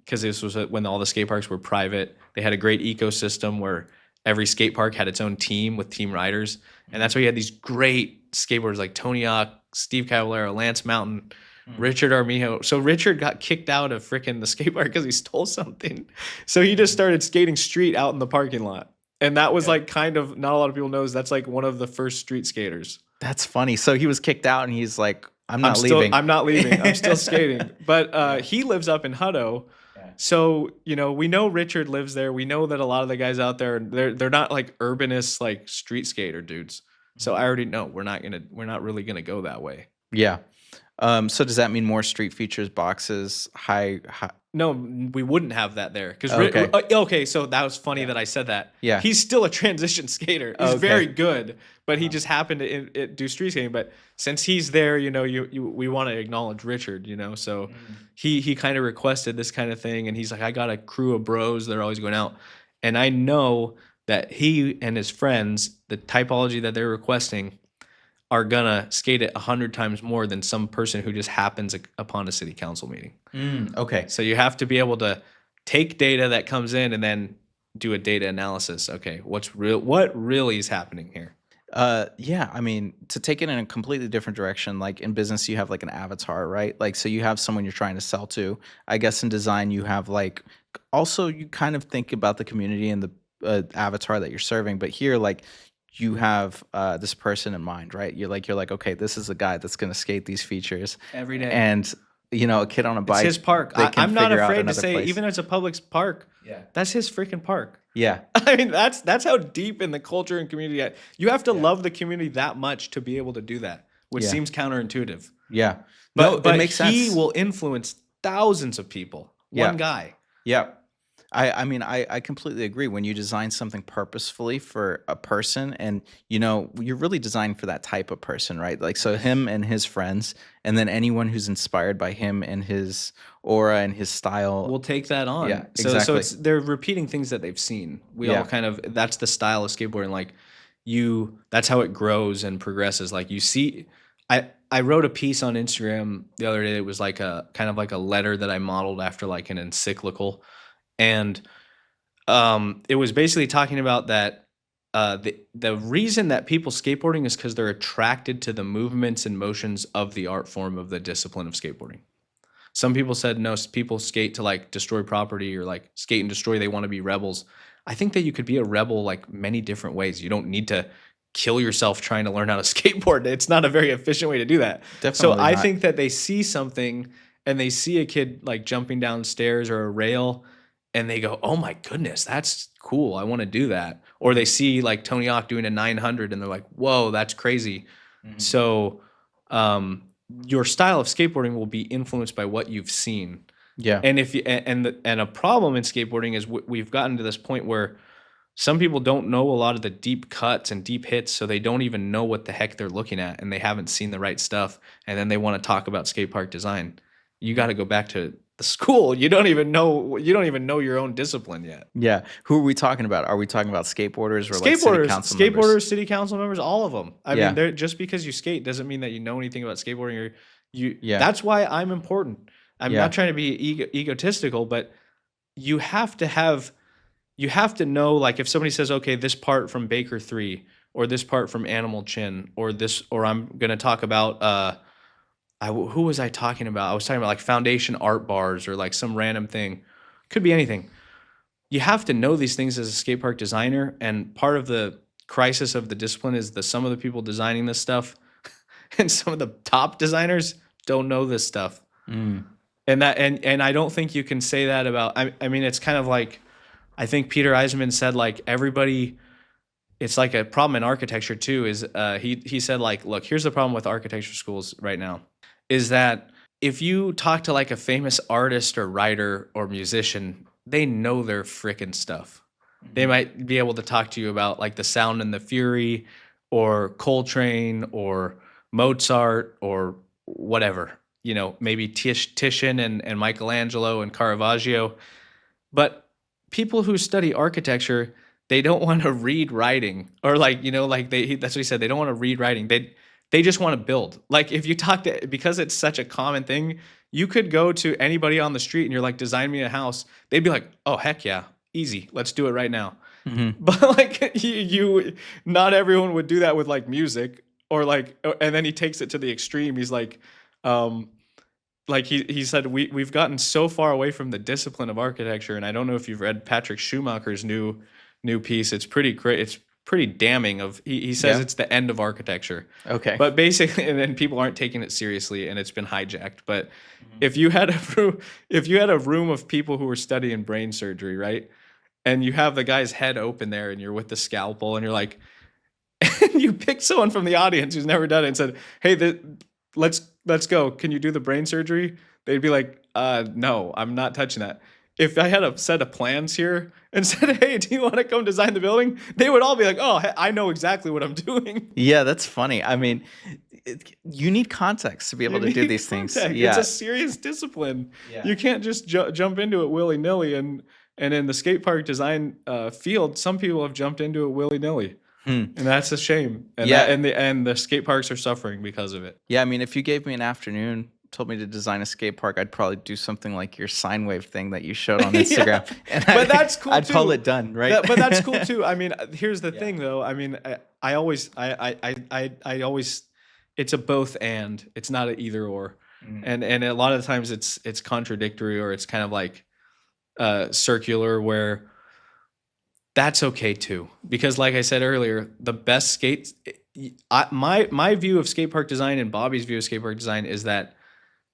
A: Because this was when all the skate parks were private. They had a great ecosystem where every skate park had its own team with team riders, and that's why you had these great skateboarders like Tony Hawk, Steve Caballero, Lance Mountain, Richard Armijo. So Richard got kicked out of frickin' the skate park because he stole something. So he just started skating street out in the parking lot. And that was like kind of, not a lot of people knows, that's like one of the first street skaters.
B: That's funny. So he was kicked out and he's like, I'm not leaving.
A: I'm not leaving. I'm still skating. But he lives up in Hutto.
B: Yeah.
A: So, we know Richard lives there. We know that a lot of the guys out there, they're not like urbanist, like street skater dudes. So I already know we're not really gonna go that way.
B: Yeah. So does that mean more street features, boxes, high
A: No, we wouldn't have that there because
B: Okay.
A: okay. So that was funny that I said that.
B: Yeah.
A: He's still a transition skater. He's
B: Okay.
A: very good, but he just happened to do street skating. But since he's there, we want to acknowledge Richard. So he kind of requested this kind of thing, and he's like, I got a crew of bros. They're always going out, and I know that he and his friends, the typology that they're requesting, are gonna skate it 100 times more than some person who just happens upon a city council meeting.
B: Okay.
A: So you have to be able to take data that comes in and then do a data analysis. Okay, what really is happening here?
B: Yeah, I mean, to take it in a completely different direction, like in business, you have like an avatar, right? Like, so you have someone you're trying to sell to. I guess in design, you have like, also you kind of think about the community and the avatar that you're serving. But here, like, you have this person in mind, right? You're like, okay, this is a guy that's going to skate these features
A: Every day.
B: and a kid on a
A: It's
B: bike.
A: his park.
B: they can
A: I'm not
B: figure out
A: afraid to
B: another
A: say,
B: place.
A: even though it's a public park,
B: Yeah.
A: that's his freaking park.
B: Yeah.
A: I mean, that's how deep in the culture and community. You have to love the community that much to be able to do that. which
B: Yeah.
A: seems counterintuitive.
B: Yeah. No, it makes
A: he
B: sense.
A: will influence thousands of people.
B: Yeah.
A: One guy.
B: Yeah. I mean, I completely agree. When you design something purposefully for a person, and you're really designed for that type of person, right? Like, so him and his friends, and then anyone who's inspired by him and his aura and his style.
A: We'll take that on.
B: Yeah,
A: So
B: exactly.
A: they're repeating things that they've seen. We
B: Yeah.
A: all kind of, that's the style of skateboarding. Like that's how it grows and progresses. Like you see, I wrote a piece on Instagram the other day. It was like a kind of like a letter that I modeled after like an encyclical. And it was basically talking about that the reason that people skateboarding is because they're attracted to the movements and motions of the art form of the discipline of skateboarding. Some people said no, people skate to like destroy property or like skate and destroy. They want to be rebels. I think that you could be a rebel like many different ways. You don't need to kill yourself trying to learn how to skateboard. It's not a very efficient way to do that.
B: Definitely
A: So I
B: not.
A: think that they see something and they see a kid like jumping down stairs or a rail and they go, oh my goodness, that's cool. I want to do that. Or they see like Tony Hawk doing a 900 and they're like, whoa, that's crazy.
B: Mhm.
A: So your style of skateboarding will be influenced by what you've seen.
B: Yeah.
A: And if you, and a problem in skateboarding is we've gotten to this point where some people don't know a lot of the deep cuts and deep hits, so they don't even know what the heck they're looking at, and they haven't seen the right stuff, and then they want to talk about skate park design. You got to go back to the school. You don't even know your own discipline yet.
B: Yeah. Who are we talking about? Are we talking about skateboarders or like city council
A: skateboarders,
B: members?
A: city council members, all of them. I
B: Yeah.
A: mean, just because you skate doesn't mean that you know anything about skateboarding. Or
B: Yeah.
A: That's why I'm important. I'm
B: Yeah.
A: not trying to be egotistical, but you have to know, like if somebody says, okay, this part from Baker 3 or this part from Animal Chin or I'm going to talk about, who was I talking about? I was talking about like foundation art bars or like some random thing. Could be anything. You have to know these things as a skate park designer. And part of the crisis of the discipline is some of the people designing this stuff and some of the top designers don't know this stuff.
B: Mm.
A: And I don't think you can say that about, I mean, it's kind of like, I think Peter Eisenman said like everybody, it's like a problem in architecture too, is he said like, look, here's the problem with architecture schools right now, is that if you talk to like a famous artist or writer or musician, they know their frickin' stuff. Mm-hmm. They might be able to talk to you about like the Sound and the Fury or Coltrane or Mozart or whatever, maybe Titian and Michelangelo and Caravaggio. But people who study architecture, they don't want to read writing, or like, that's what he said. They don't want to read writing. They just want to build. Like if you talk to, because it's such a common thing, you could go to anybody on the street and you're like, design me a house. They'd be like, oh, heck yeah, easy. Let's do it right now. Mm-hmm. But like not everyone would do that with like music or like, and then he takes it to the extreme. He's like he said, we've gotten so far away from the discipline of architecture. And I don't know if you've read Patrick Schumacher's new piece. It's pretty great. It's pretty damning. He says it's the end of architecture. Okay. But basically, and then people aren't taking it seriously and it's been hijacked. But if you had a room of people who were studying brain surgery, right? And you have the guy's head open there and you're with the scalpel and you're like, and you pick someone from the audience who's never done it and said, hey, let's go. Can you do the brain surgery? They'd be like, no, I'm not touching that. If I had a set of plans here and said, hey, do you want to come design the building? They would all be like, oh, I know exactly what I'm doing.
B: Yeah, that's funny. I mean, you need context to be able to do these things. Yeah.
A: It's a serious discipline. Yeah. You can't just jump into it willy-nilly. And in the skate park design field, some people have jumped into it willy-nilly. And that's a shame. And and the skate parks are suffering because of it.
B: Yeah, I mean, if you gave me an afternoon, told me to design a skate park, I'd probably do something like your sine wave thing that you showed on Instagram. And
A: but that's cool
B: I'd
A: too.
B: call it done, right?
A: But that's cool too. I mean, here's the thing though. I mean, I always it's a both and. It's not an either or. And a lot of the times it's contradictory or it's kind of like circular where that's okay too, because like I said earlier, the best skates. My view of skate park design and Bobby's view of skate park design is that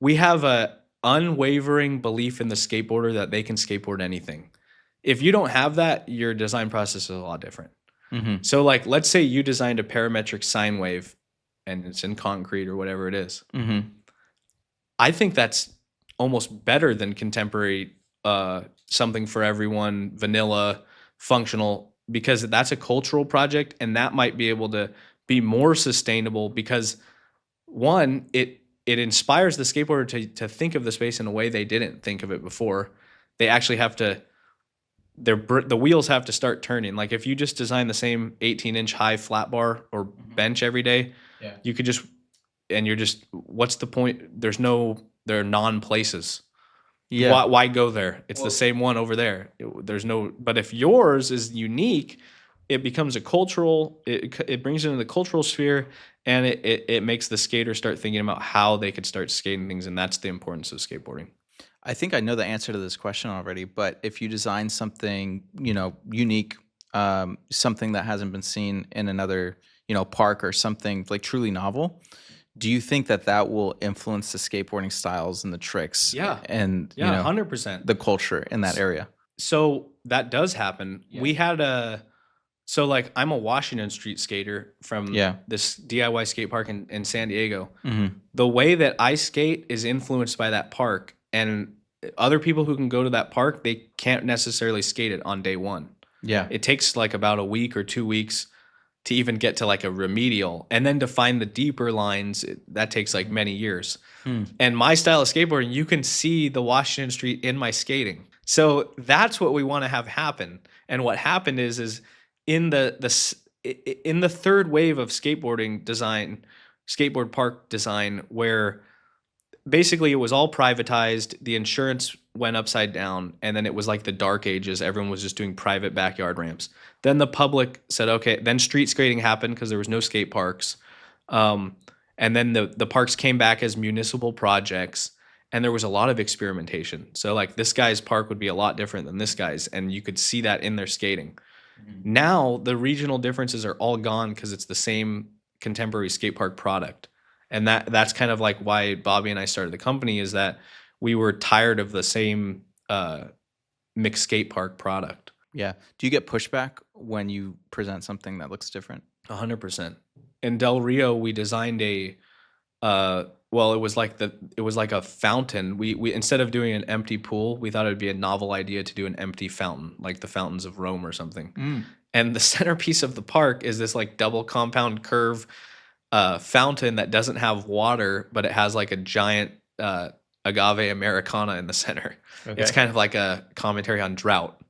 A: we have a unwavering belief in the skateboarder that they can skateboard anything. If you don't have that, your design process is a lot different. Mm-hmm. So like, let's say you designed a parametric sine wave and it's in concrete or whatever it is.
B: Mm-hmm.
A: I think that's almost better than contemporary something for everyone, vanilla, functional, because that's a cultural project, and that might be able to be more sustainable because one, it inspires the skateboarder to think of the space in a way they didn't think of it before. They actually have to the wheels have to start turning. Like if you just design the same 18-inch high flat bar or bench every day,
B: Yeah.
A: you could just and you're just what's the point? There are non-places.
B: Yeah.
A: Why go there? It's the same one over there. There's no. But if yours is unique, it becomes a cultural. It brings it into the cultural sphere, and it makes the skater start thinking about how they could start skating things, and that's the importance of skateboarding.
B: I think I know the answer to this question already, but if you design something, unique, something that hasn't been seen in another, park or something like truly novel, do you think that that will influence the skateboarding styles and the tricks
A: Yeah.
B: and,
A: Yeah, 100%.
B: the culture in that area?
A: So that does happen.
B: Yeah.
A: We had so like I'm a Washington Street skater from this DIY skate park in San Diego.
B: Mm-hmm.
A: The way that I skate is influenced by that park, and other people who can go to that park, they can't necessarily skate it on day one.
B: Yeah.
A: It takes like about a week or 2 weeks to even get to like a remedial, and then to find the deeper lines, that takes like many years. And my style of skateboarding, you can see the Washington Street in my skating. So that's what we want to have happen. And what happened is in the third wave of skateboarding design, skateboard park design, where basically it was all privatized, the insurance went upside down, and then it was like the dark ages. Everyone was just doing private backyard ramps. Then the public said, okay, then street skating happened because there was no skate parks. And then the parks came back as municipal projects, and there was a lot of experimentation. So like this guy's park would be a lot different than this guy's, and you could see that in their skating. Now the regional differences are all gone because it's the same contemporary skate park product. And that's kind of like why Bobby and I started the company, is that we were tired of the same mixed skate park product.
B: Yeah. Do you get pushback when you present something that looks different?
A: 100%. In Del Rio, we designed it was like a fountain. We instead of doing an empty pool, we thought it would be a novel idea to do an empty fountain, like the fountains of Rome or something. And the centerpiece of the park is this like double compound curve fountain that doesn't have water, but it has like a giant agave Americana in the center. Okay. It's kind of like a commentary on drought.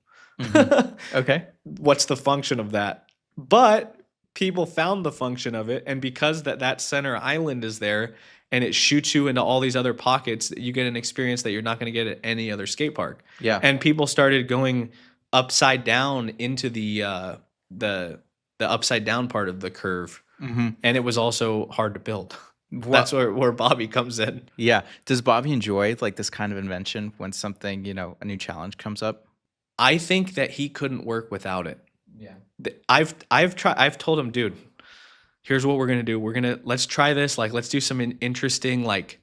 B: Okay.
A: What's the function of that? But people found the function of it, and because that center island is there and it shoots you into all these other pockets, you get an experience that you're not going to get at any other skate park.
B: Yeah. And
A: people started going upside down into the upside down part of the curve. And it was also hard to build. That's where Bobby comes in.
B: Yeah. Does Bobby enjoy like this kind of invention when something, a new challenge comes up?
A: I think that he couldn't work without it.
B: Yeah.
A: I've told him, dude, here's what we're going to do. Let's try this. Like, let's do some interesting, like,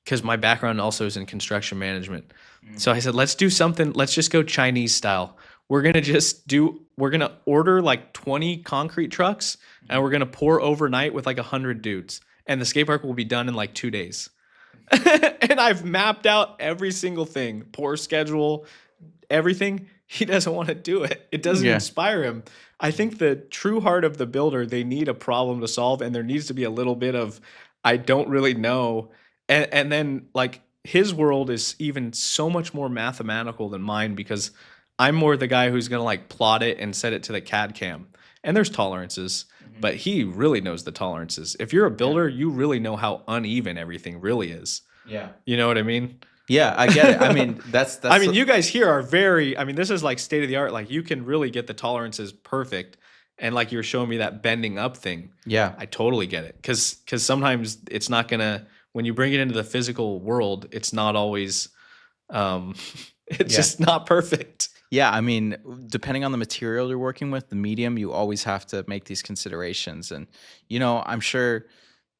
A: because my background also is in construction management. So I said, let's do something. Let's just go Chinese style. We're going to order like 20 concrete trucks, and we're going to pour overnight with like 100 dudes. And the skate park will be done in like 2 days. And I've mapped out every single thing, pour schedule, everything. He doesn't want to do it. It doesn't inspire him. I think the true heart of the builder, they need a problem to solve, and there needs to be a little bit of, I don't really know. And then like his world is even so much more mathematical than mine, because I'm more the guy who's going to like plot it and set it to the CAD cam. And there's tolerances, but he really knows the tolerances. If you're a builder, you really know how uneven everything really is.
B: Yeah.
A: You know what I mean?
B: Yeah, I get it. I mean, that's
A: I mean, you guys here are this is like state of the art. Like you can really get the tolerances perfect. And like you're showing me that bending up thing.
B: Yeah.
A: I totally get it. Cause sometimes it's not gonna, when you bring it into the physical world, it's not always, it's just not perfect.
B: Yeah, I mean, depending on the material you're working with, the medium, you always have to make these considerations. And, I'm sure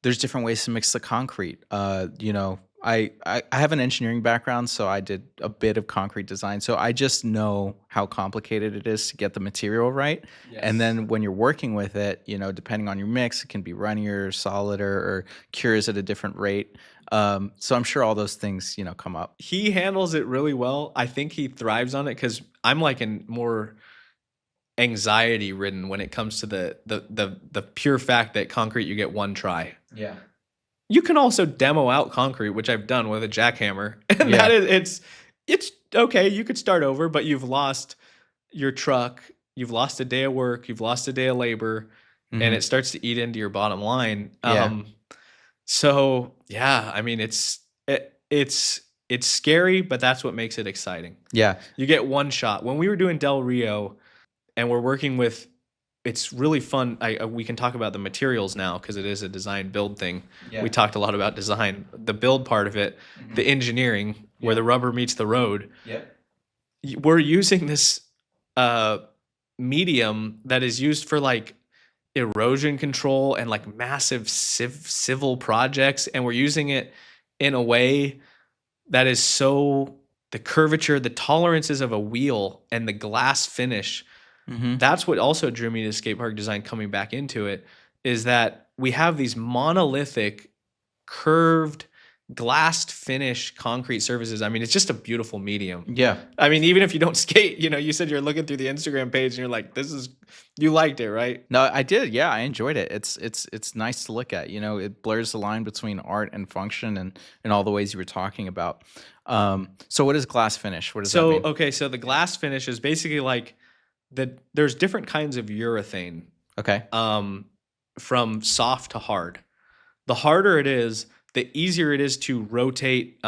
B: there's different ways to mix the concrete. I have an engineering background, so I did a bit of concrete design. So I just know how complicated it is to get the material right. And
A: Yes.
B: then when you're working with it, depending on your mix, it can be runnier, solider, or cures at a different rate. So I'm sure all those things, come up.
A: He handles it really well. I think he thrives on it because I'm like in more anxiety ridden when it comes to the pure fact that concrete you get one try.
B: Yeah.
A: You can also demo out concrete, which I've done with a jackhammer, and that
B: Yeah.
A: is it's okay. You could start over, but you've lost your truck, you've lost a day of work, you've lost a day of labor, and
B: Hmm.
A: it starts to eat into your bottom line.
B: Yeah.
A: So yeah, I mean it's scary, but that's what makes it exciting.
B: Yeah.
A: You get one shot. When we were doing Del Rio, and we're working with, it's really fun. We can talk about the materials now because it is a design build thing.
B: Yeah.
A: We talked a lot about design, the build part of it, the engineering, where the rubber meets the road.
B: Yep.
A: We're using this uh, medium that is used for like erosion control and like massive civil projects, and we're using it in a way that is so, the curvature, the tolerances of a wheel, and the glass finish.
B: Hmm.
A: That's what also drew me to skate park design coming back into it, is that we have these monolithic, curved, glassed finish concrete surfaces. I mean, it's just a beautiful medium.
B: Yeah.
A: I mean, even if you don't skate, you said you're looking through the Instagram page and you're like, you liked it, right?
B: No, I did. Yeah, I enjoyed it. It's nice to look at. It blurs the line between art and function, and all the ways you were talking about. So what is glass finish? What does that
A: So,
B: mean?
A: okay, so the glass finish is basically like there's different kinds of urethane,
B: Okay.
A: from soft to hard. The harder it is, the easier it is to rotate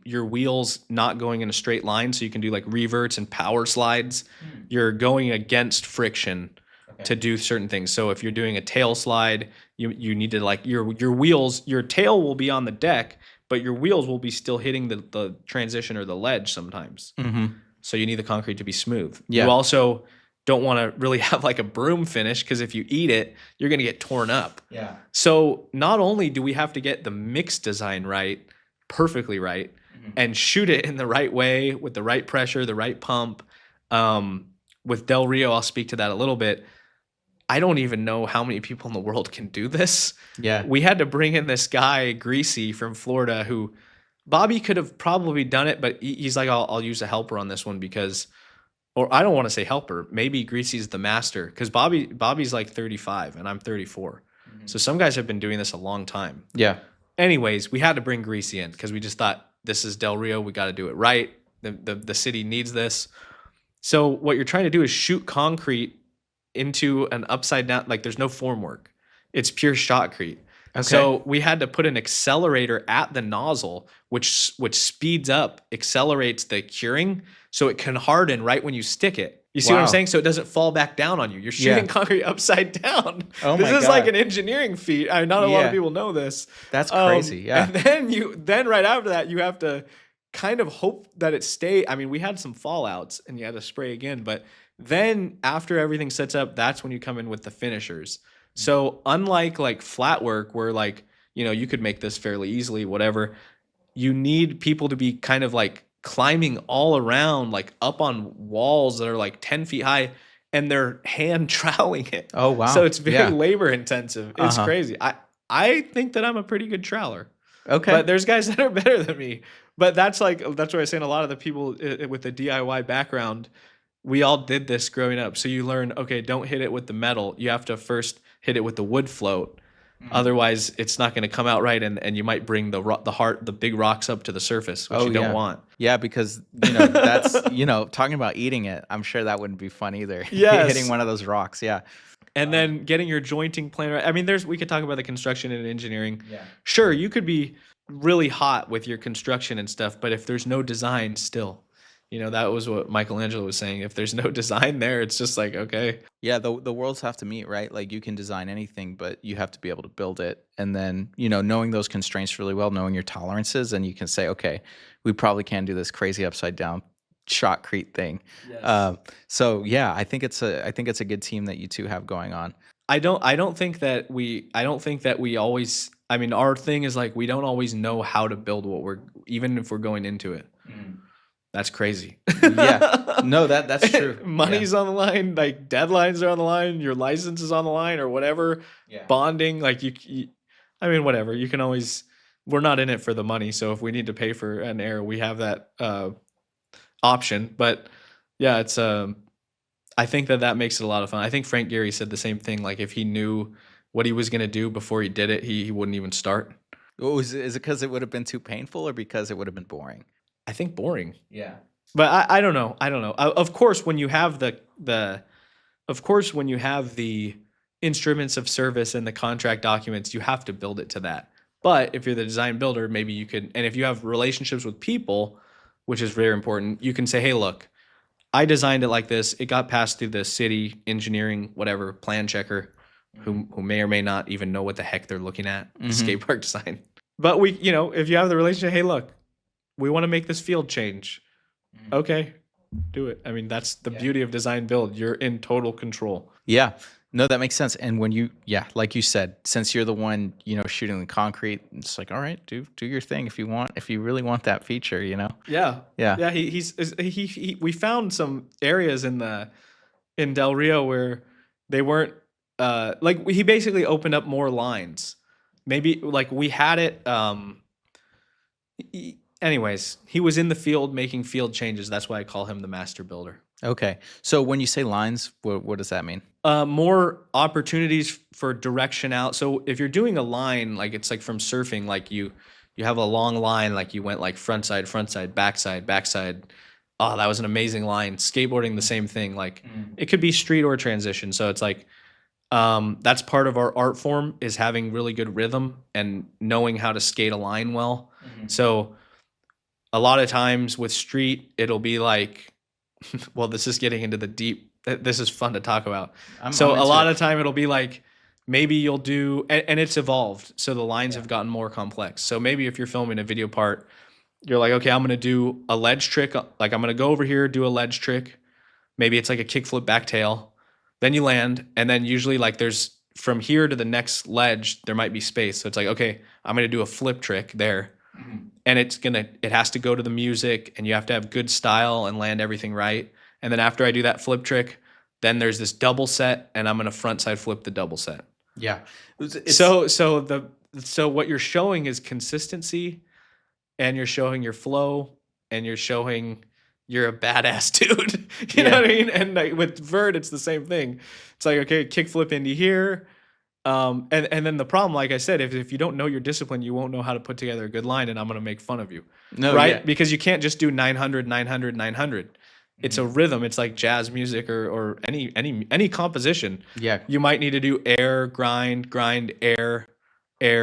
A: your wheels not going in a straight line. So you can do like reverts and power slides. You're going against friction to do certain things. So if you're doing a tail slide, you need to like your wheels, your tail will be on the deck, but your wheels will be still hitting the transition or the ledge sometimes.
B: Mm-hmm.
A: So you need the concrete to be smooth.
B: Yeah.
A: You also don't want to really have like a broom finish because if you eat it, you're going to get torn up.
B: Yeah.
A: So not only do we have to get the mix design right, perfectly right, and shoot it in the right way with the right pressure, the right pump. With Del Rio, I'll speak to that a little bit. I don't even know how many people in the world can do this.
B: Yeah.
A: We had to bring in this guy, Greasy from Florida, who Bobby could have probably done it, but he's like, I'll use a helper on this one because, or I don't want to say helper. Maybe Greasy's the master because Bobby's like 35 and I'm 34. So some guys have been doing this a long time.
B: Yeah.
A: Anyways, we had to bring Greasy in because we just thought this is Del Rio. We got to do it right. The city needs this. So what you're trying to do is shoot concrete into an upside down, like there's no formwork. It's pure shotcrete.
B: Okay.
A: So we had to put an accelerator at the nozzle, which speeds up, accelerates the curing, so it can harden right when you stick it. You see what I'm
B: Wow.
A: saying? So it doesn't fall back down on you. You're shooting
B: Yeah.
A: concrete upside down.
B: Oh
A: This
B: my
A: is like
B: God.
A: an engineering feat. Not a lot
B: Yeah.
A: of people know this.
B: That's crazy. Yeah.
A: And then right after that, you have to kind of hope that it stay. I mean, we had some fallouts and you had to spray again, but then after everything sets up, that's when you come in with the finishers. So unlike like flat work where like, you could make this fairly easily, whatever, you need people to be kind of like climbing all around, like up on walls that are like 10 feet high and they're hand troweling it.
B: Oh, wow.
A: So it's very
B: Yeah.
A: labor intensive. It's
B: Uh-huh.
A: crazy. I think that I'm a pretty good troweler.
B: Okay.
A: But there's guys that are better than me. But that's what I was saying. A lot of the people with the DIY background, we all did this growing up. So you learn, okay, don't hit it with the metal. You have to first hit it with the wood float. Otherwise, it's not going to come out right, and you might bring the big rocks up to the surface, which you don't want.
B: Yeah, because that's talking about eating it. I'm sure that wouldn't be fun either.
A: Yes.
B: Hitting one of those rocks. Yeah.
A: And then getting your jointing plan right. I mean, we could talk about the construction and engineering.
B: Yeah.
A: Sure, you could be really hot with your construction and stuff, but if there's no design still, that was what Michelangelo was saying. If there's no design there, it's just like, okay.
B: Yeah, the worlds have to meet, right? Like you can design anything, but you have to be able to build it. And then, knowing those constraints really well, knowing your tolerances, and you can say, okay, we probably can't do this crazy upside down shotcrete thing.
A: Yes.
B: So yeah, I think it's a good team that you two have going on.
A: I don't think that we always I mean, our thing is like we don't always know how to build what we're, even if we're going into it. That's crazy.
B: Yeah. No, that's true.
A: Money's on the line, like deadlines are on the line, your license is on the line or whatever.
B: Yeah.
A: Bonding, like I mean, whatever. You can always, we're not in it for the money. So if we need to pay for an error, we have that option. But yeah, it's I think that makes it a lot of fun. I think Frank Gehry said the same thing. Like if he knew what he was going to do before he did it, he wouldn't even start.
B: Oh, is it because it would have been too painful or because it would have been boring?
A: I think boring.
B: Yeah.
A: But I don't know. I don't know. Of course, when you have of course, when you have the instruments of service and the contract documents, you have to build it to that. But if you're the design builder, maybe you could, and if you have relationships with people, which is very important, you can say, hey, look, I designed it like this. It got passed through the city engineering, whatever, plan checker, who may or may not even know what the heck they're looking at, skate park design. But we, you know, if you have the relationship, hey, look, we want to make this field change. Okay, do it. I mean, that's the beauty of design build. You're in total control.
B: Yeah. No, that makes sense. And when you, like you said, since you're the one, shooting the concrete, it's like, all right, do your thing if you really want that feature,
A: Yeah.
B: Yeah.
A: Yeah. We found some areas in Del Rio where they weren't, like he basically opened up more lines. Maybe like we had it, anyways, he was in the field making field changes. That's why I call him the master builder.
B: Okay. So when you say lines, what does that mean?
A: More opportunities for direction out. So if you're doing a line, like it's like from surfing, like you have a long line, like you went like front side, backside. Oh, that was an amazing line. Skateboarding, the same thing. Like it could be street or transition. So it's like, that's part of our art form is having really good rhythm and knowing how to skate a line well. So a lot of times with street, it'll be like, well, this is getting into the deep. This is fun to talk about. So a lot of time it'll be like, maybe you'll do, and it's evolved. So the lines have gotten more complex. So maybe if you're filming a video part, you're like, okay, I'm going to do a ledge trick. Like I'm going to go over here, do a ledge trick. Maybe it's like a kickflip back tail. Then you land. And then usually like there's from here to the next ledge, there might be space. So it's like, okay, I'm going to do a flip trick there. And it has to go to the music and you have to have good style and land everything right. And then after I do that flip trick, then there's this double set and I'm going to front side flip the double set.
B: Yeah.
A: So what you're showing is consistency and you're showing your flow and you're showing you're a badass dude. You know what I mean? And like with vert, it's the same thing. It's like, okay, kick flip into here. And then the problem, like I said, if you don't know your discipline, you won't know how to put together a good line, and I'm going to make fun of you. No, right? Yeah. Because you can't just do 900, 900, 900. It's a rhythm. It's like jazz music or any composition. Yeah. You might need to do air, grind, air,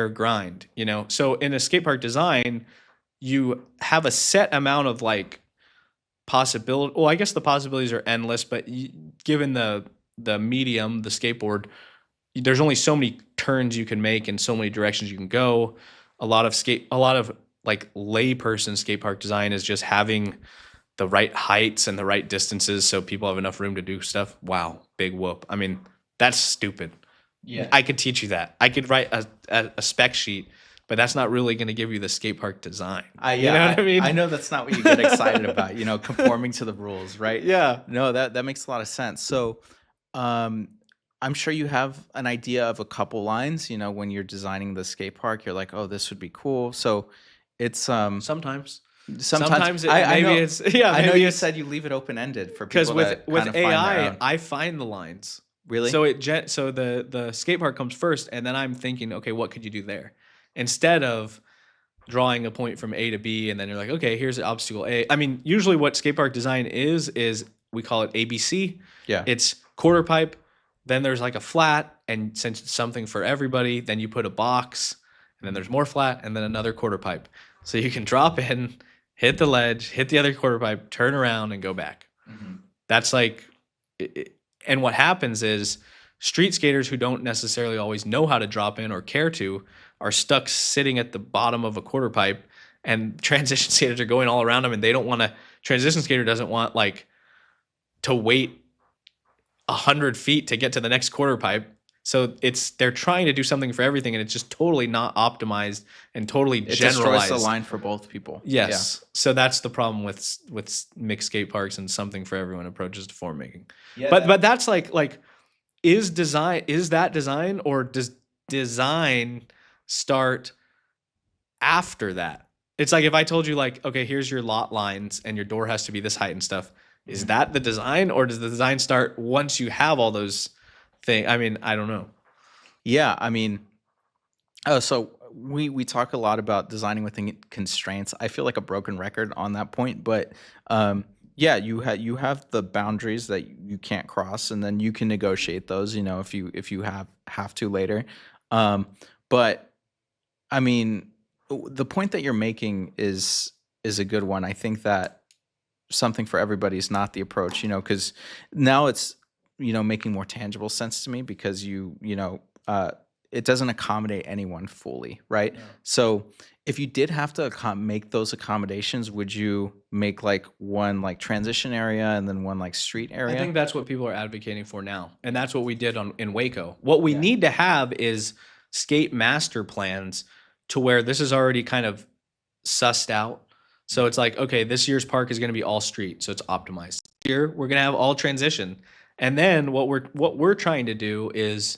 A: grind, So in a skate park design, you have a set amount of like possibility. Well, I guess the possibilities are endless, but given the medium, the skateboard, there's only so many turns you can make and so many directions you can go. A lot of like layperson skate park design is just having the right heights and the right distances so people have enough room to do stuff. Wow, big whoop. I mean, that's stupid. Yeah, I could teach you that. I could write a spec sheet, but that's not really going to give you the skate park design. You know what I mean?
B: I know that's not what you get excited about. Conforming to the rules, right?
A: Yeah.
B: No, that makes a lot of sense. So, I'm sure you have an idea of a couple lines, when you're designing the skate park, you're like, oh, this would be cool. So it's
A: sometimes
B: I know you said you leave it open-ended for people
A: because with AI, I find the lines.
B: Really?
A: So the skate park comes first, and then I'm thinking, okay, what could you do there? Instead of drawing a point from A to B, and then you're like, okay, here's obstacle A. I mean, usually what skate park design is we call it ABC. Yeah. It's quarter pipe. Then there's like a flat, and since it's something for everybody, then you put a box, and then there's more flat, and then another quarter pipe. So you can drop in, hit the ledge, hit the other quarter pipe, turn around, and go back. That's like, and what happens is street skaters who don't necessarily always know how to drop in or care to are stuck sitting at the bottom of a quarter pipe, and transition skaters are going all around them, and they don't want to, transition skater doesn't want like to wait 100 feet to get to the next quarter pipe. So they're trying to do something for everything, and it's just totally not optimized and totally
B: It destroys the
A: generalized.
B: line for both people. Yeah.
A: Yes. So that's the problem with mixed skate parks and something for everyone approaches to form making.
B: Yeah.
A: But that's like is that design, or does design start after that? It's like if I told you like, okay, here's your lot lines and your door has to be this height and stuff. Is that the design, or does the design start once you have all those things? I mean, I don't know.
B: Yeah, I mean, so we talk a lot about designing within constraints. I feel like a broken record on that point, but yeah, you have the boundaries that you can't cross, and then you can negotiate those. You know, if you have to later. But I mean, the point that you're making is a good one. I think that something for everybody is not the approach. You know, because now it's making more tangible sense to me because it doesn't accommodate anyone fully, right?
A: Yeah.
B: So if you did have to make those accommodations, would you make like one like transition area and then one like street area?
A: I think that's what people are advocating for now, and that's what we did in Waco. What we need to have is skate master plans to where this is already kind of sussed out. So it's like, okay, this year's park is going to be all street, so it's optimized. Here we're going to have all transition, and then what we're trying to do is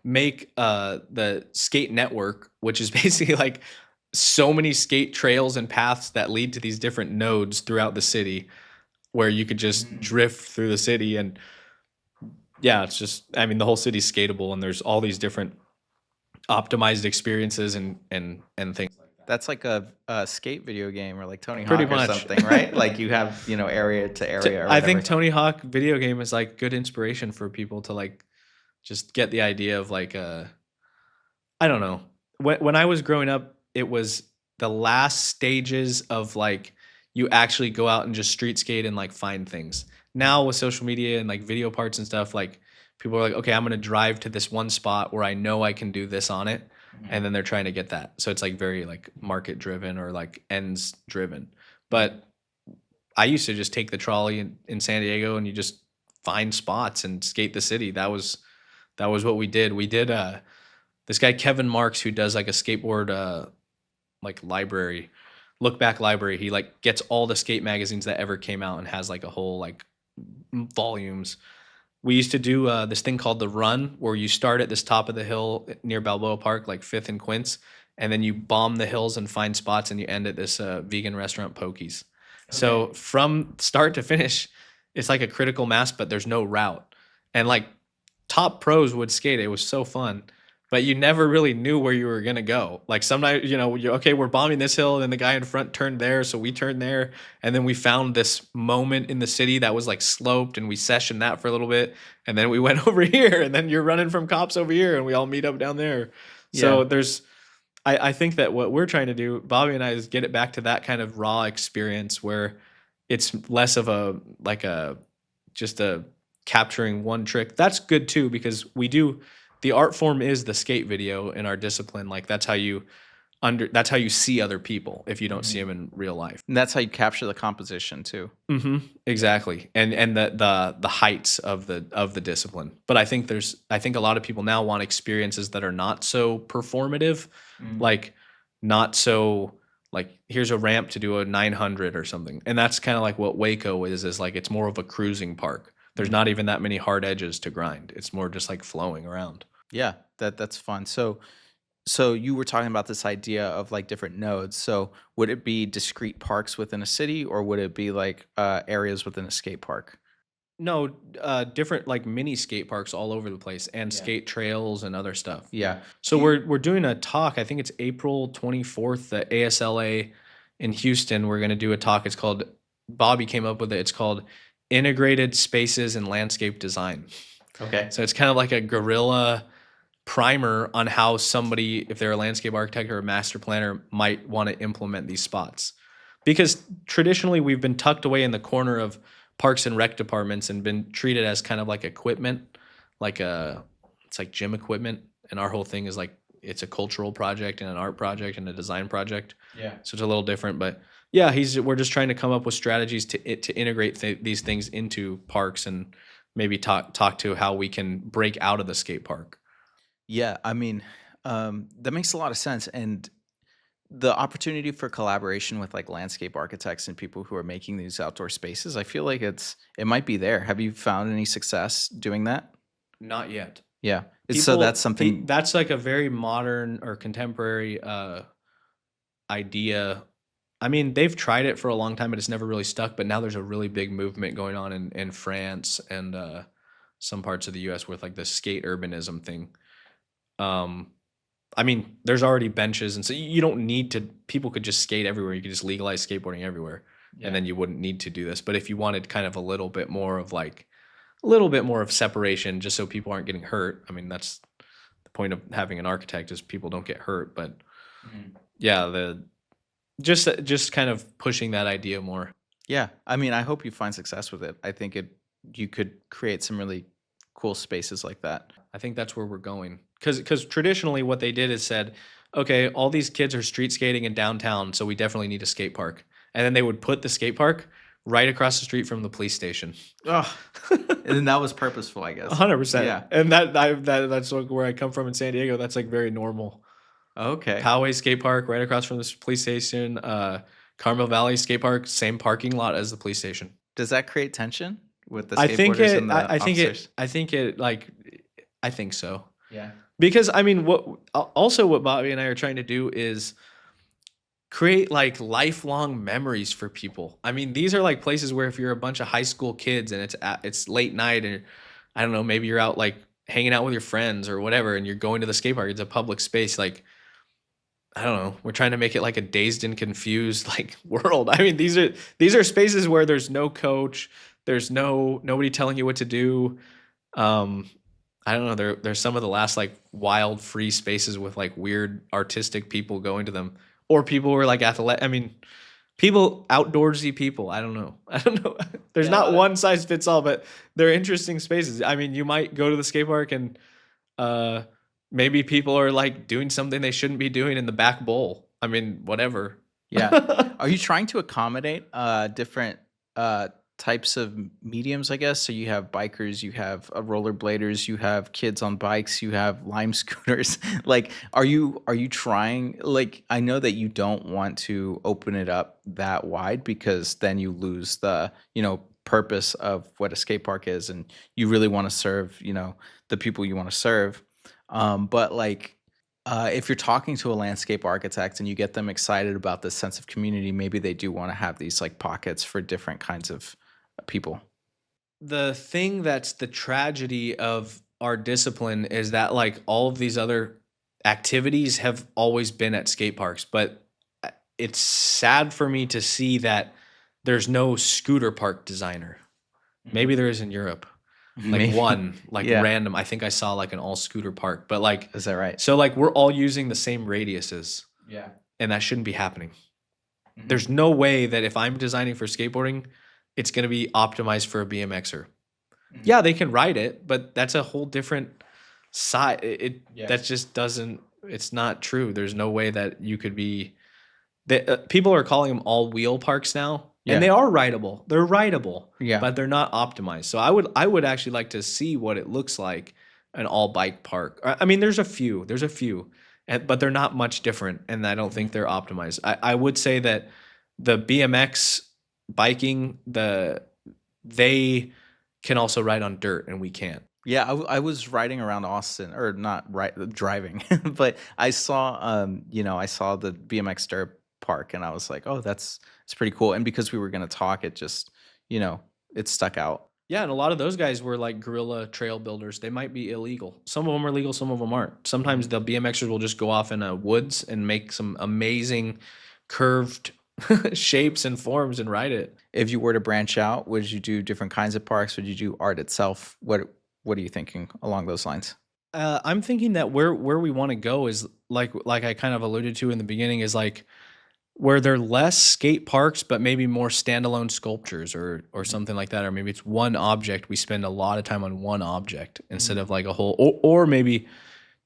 A: make the skate network, which is basically like so many skate trails and paths that lead to these different nodes throughout the city, where you could just drift through the city. And yeah, it's just, I mean, the whole city's skatable, and there's all these different optimized experiences and things.
B: That's like a skate video game or like Tony
A: Pretty
B: Hawk or
A: much.
B: something, right? Like you have, area to area. Or
A: I think
B: whatever.
A: Tony Hawk video game is like good inspiration for people to like just get the idea of like I don't know. When I was growing up, it was the last stages of like you actually go out and just street skate and like find things. Now with social media and like video parts and stuff, like people are like, okay, I'm gonna drive to this one spot where I know I can do this on it, and then they're trying to get that. So it's like very like market driven or like ends driven. But I used to just take the trolley in San Diego and you just find spots and skate the city. That was what we did. We did this guy Kevin Marks, who does like a skateboard like library, look back library. He like gets all the skate magazines that ever came out and has like a whole like volumes. We used to do this thing called the Run, where you start at this top of the hill near Balboa Park, like 5th and Quince, and then you bomb the hills and find spots, and you end at this vegan restaurant, Pokies. So from start to finish, it's like a critical mass, but there's no route. And like top pros would skate. It was so fun, but you never really knew where you were going to go. Like sometimes, okay, we're bombing this hill, and then the guy in front turned there, so we turned there. And then we found this moment in the city that was like sloped, and we sessioned that for a little bit. And then we went over here, and then you're running from cops over here, and we all meet up down there. So I think that what we're trying to do, Bobby and I, is get it back to that kind of raw experience where it's less of just a capturing one trick. That's good too, because the art form is the skate video in our discipline. Like that's how you see other people if you don't see them in real life.
B: And that's how you capture the composition too.
A: Exactly. And the heights of the discipline. But I think a lot of people now want experiences that are not so performative, like not so like here's a ramp to do a 900 or something. And that's kind of like what Waco is like it's more of a cruising park. There's not even that many hard edges to grind. It's more just like flowing around.
B: Yeah, that's fun. So you were talking about this idea of like different nodes. So would it be discrete parks within a city, or would it be like areas within a skate park?
A: No, different like mini skate parks all over the place, and skate trails and other stuff.
B: Yeah.
A: So we're doing a talk. I think it's April 24th at ASLA in Houston. We're going to do a talk. It's called, Bobby came up with it. It's called Integrated Spaces and Landscape Design.
B: Okay.
A: So it's kind of like a guerrilla primer on how somebody, if they're a landscape architect or a master planner, might want to implement these spots. Because traditionally we've been tucked away in the corner of parks and rec departments and been treated as kind of like equipment, it's like gym equipment. And our whole thing is like, it's a cultural project and an art project and a design project.
B: Yeah.
A: So it's a little different, but yeah, we're just trying to come up with strategies to integrate these things into parks, and maybe talk to how we can break out of the skate park.
B: Yeah, I mean, that makes a lot of sense, and the opportunity for collaboration with like landscape architects and people who are making these outdoor spaces, I feel like it might be there. Have you found any success doing that?
A: Not yet.
B: Yeah. So that's something.
A: That's like a very modern or contemporary idea. I mean, they've tried it for a long time, but it's never really stuck. But now there's a really big movement going on in France and some parts of the US with like the skate urbanism thing. Um, I mean, there's already benches, and so you don't need to. People could just skate everywhere. You could just legalize skateboarding everywhere, and
B: Yeah.
A: then you wouldn't need to do this. But if you wanted kind of a little bit more of separation, just so people aren't getting hurt. I mean, that's the point of having an architect is people don't get hurt. But
B: Mhm.
A: yeah, the just kind of pushing that idea more.
B: Yeah. I mean, I hope you find success with it. I think you could create some really cool spaces like that.
A: I think that's where we're going. Because traditionally what they did is said, okay, all these kids are street skating in downtown, so we definitely need a skate park. And then they would put the skate park right across the street from the police station.
B: Oh, and then that was purposeful, I guess.
A: 100%.
B: Yeah.
A: And that's like where I come from in San Diego. That's like very normal.
B: Okay.
A: Poway Skate Park right across from the police station. Carmel Valley Skate Park, same parking lot as the police station.
B: Does that create tension with the skateboarders and the officers?
A: I think it like I think so.
B: Yeah.
A: Because I mean, what Bobby and I are trying to do is create like lifelong memories for people. I mean, these are like places where if you're a bunch of high school kids and it's late night and I don't know, maybe you're out like hanging out with your friends or whatever, and you're going to the skate park. It's a public space. Like I don't know. We're trying to make it like a dazed and confused like world. I mean, these are spaces where there's no coach, there's nobody telling you what to do. Um, I don't know. There's some of the last like wild free spaces with like weird artistic people going to them, or people who are like athletic. I mean, people outdoorsy people. I don't know. I don't know. There's not
B: Yeah.
A: one size fits all, but they're interesting spaces. I mean, you might go to the skate park and uh, maybe people are like doing something they shouldn't be doing in the back bowl. I mean, whatever.
B: Yeah. Are you trying to accommodate different types of mediums, I guess? So you have bikers, you have rollerbladers, you have kids on bikes, you have lime scooters. Like, are you trying? Like, I know that you don't want to open it up that wide because then you lose the purpose of what a skate park is, and you really want to serve the people you want to serve. But like if you're talking to a landscape architect and you get them excited about this sense of community, maybe they do want to have these like pockets for different kinds of people.
A: The thing that's the tragedy of our discipline is that like all of these other activities have always been at skate parks, but it's sad for me to see that there's no scooter park designer. Maybe there is in Europe. Like
B: Maybe.
A: one, like
B: Yeah.
A: random. I think I saw like an all scooter park, but like
B: Is that right?
A: so like we're all using the same radiuses
B: Yeah.
A: and that shouldn't be happening.
B: Mhm.
A: There's no way that if I'm designing for skateboarding, it's going to be optimized for a BMXer.
B: Mhm.
A: Yeah, they can ride it, but that's a whole different side.
B: Yeah.
A: That just doesn't. It's not true. There's no way that you could be. People are calling them all wheel parks now, and they
B: Yeah.
A: are rideable. They're rideable,
B: Yeah.
A: but they're not optimized. So I would actually like to see what it looks like an all bike park. I mean, there's a few, but they're not much different, and I don't think they're optimized. I would say that the BMX biking, they can also ride on dirt, and we can't.
B: Yeah, I was riding around Austin, or not driving, but I saw the BMX dirt park, and I was like, oh, it's pretty cool. And because we were gonna talk, it just, you know, it stuck out.
A: Yeah, and a lot of those guys were like guerrilla trail builders. They might be illegal. Some of them are legal, some of them aren't. Sometimes the BMXers will just go off in a woods and make some amazing curved shapes and forms and ride it.
B: If you were to branch out, would you do different kinds of parks? Would you do art itself? What are you thinking along those lines?
A: I'm thinking that where we want to go is like I kind of alluded to in the beginning is like where they're less skate parks, but maybe more standalone sculptures or something like that, or maybe it's one object. We spend a lot of time on one object instead of like a whole, or maybe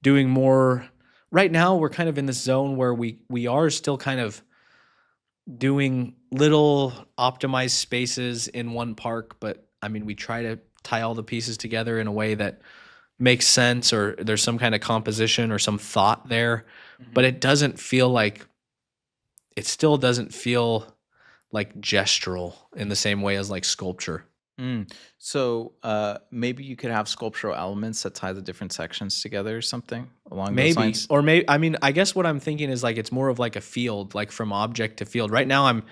A: doing more. Right now, we're kind of in this zone where we are still kind of doing little optimized spaces in one park, but I mean, we try to tie all the pieces together in a way that makes sense, or there's some kind of composition or some thought there, but it doesn't feel like, it still doesn't feel like gestural in the same way as like sculpture.
B: Mm. So maybe you could have sculptural elements that tie the different sections together or something along those
A: Maybe,
B: lines.
A: or maybe, I mean, I guess what I'm thinking is like it's more of like a field, like from object to field. Right now,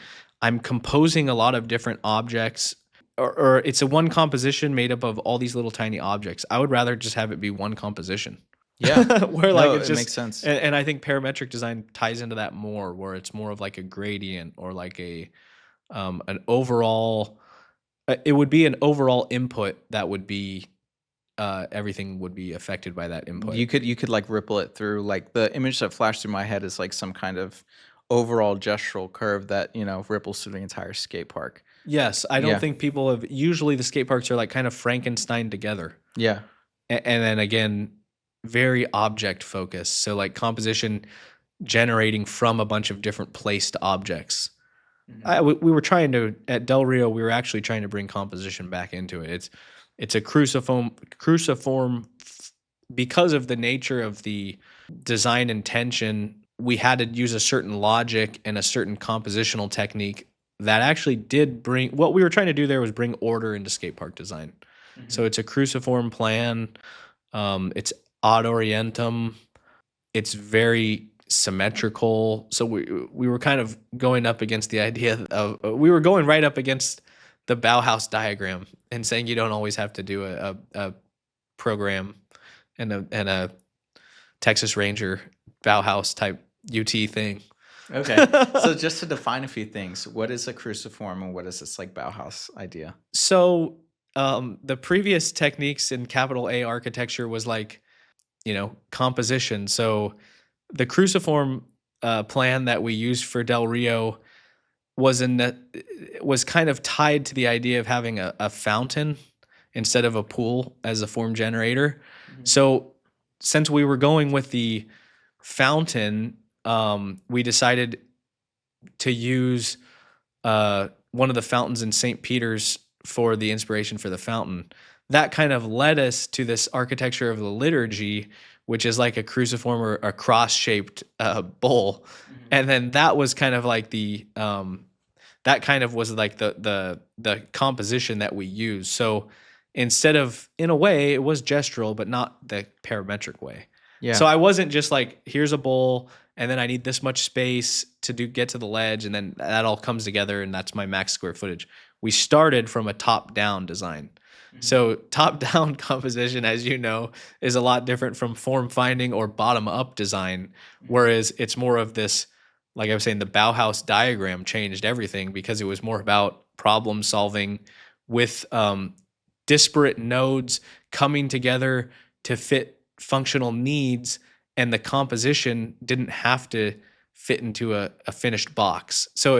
A: I'm composing a lot of different objects, or it's a one composition made up of all these little tiny objects. I would rather just have it be one composition,
B: Yeah.
A: where like
B: No,
A: it's
B: it makes
A: just,
B: sense.
A: and I think parametric design ties into that more, where it's more of like a gradient or like a an overall. It would be an overall input that would be everything would be affected by that input.
B: You could like ripple it through. Like the image that flashed through my head is like some kind of overall gestural curve that, ripples through the entire skate park.
A: Yes, I don't
B: Yeah.
A: think people have. Usually, the skate parks are like kind of Frankenstein together,
B: Yeah.
A: and then again, very object focused. So like composition generating from a bunch of different placed objects. We were trying to, at Del Rio, we were actually trying to bring composition back into it. It's a cruciform because of the nature of the design intention. We had to use a certain logic and a certain compositional technique that actually did bring, what we were trying to do there was bring order into skate park design. So it's a cruciform plan. It's ad orientem. It's very symmetrical. So we were kind of going up against the idea of, we were going right up against the Bauhaus diagram and saying you don't always have to do a program and a Texas Ranger Bauhaus type UT thing.
B: Okay. So just to define a few things, what is a cruciform and what is this like Bauhaus idea?
A: So the previous techniques in capital A architecture was like, composition. So the cruciform plan that we used for Del Rio was kind of tied to the idea of having a fountain instead of a pool as a form generator. So since we were going with the fountain, we decided to use one of the fountains in St. Peter's for the inspiration for the fountain. That kind of led us to this architecture of the liturgy, which is like a cruciform or a cross-shaped bowl. And then that was kind of like the composition that we use. So instead of, in a way, it was gestural, but not the parametric way.
B: Yeah.
A: So I wasn't just like, here's a bowl, and then I need this much space to get to the ledge, and then that all comes together, and that's my max square footage. We started from a top-down design. So top-down composition, as you know, is a lot different from form finding or bottom-up design, whereas it's more of this, like I was saying, the Bauhaus diagram changed everything because it was more about problem solving with disparate nodes coming together to fit functional needs, and the composition didn't have to fit into a finished box. So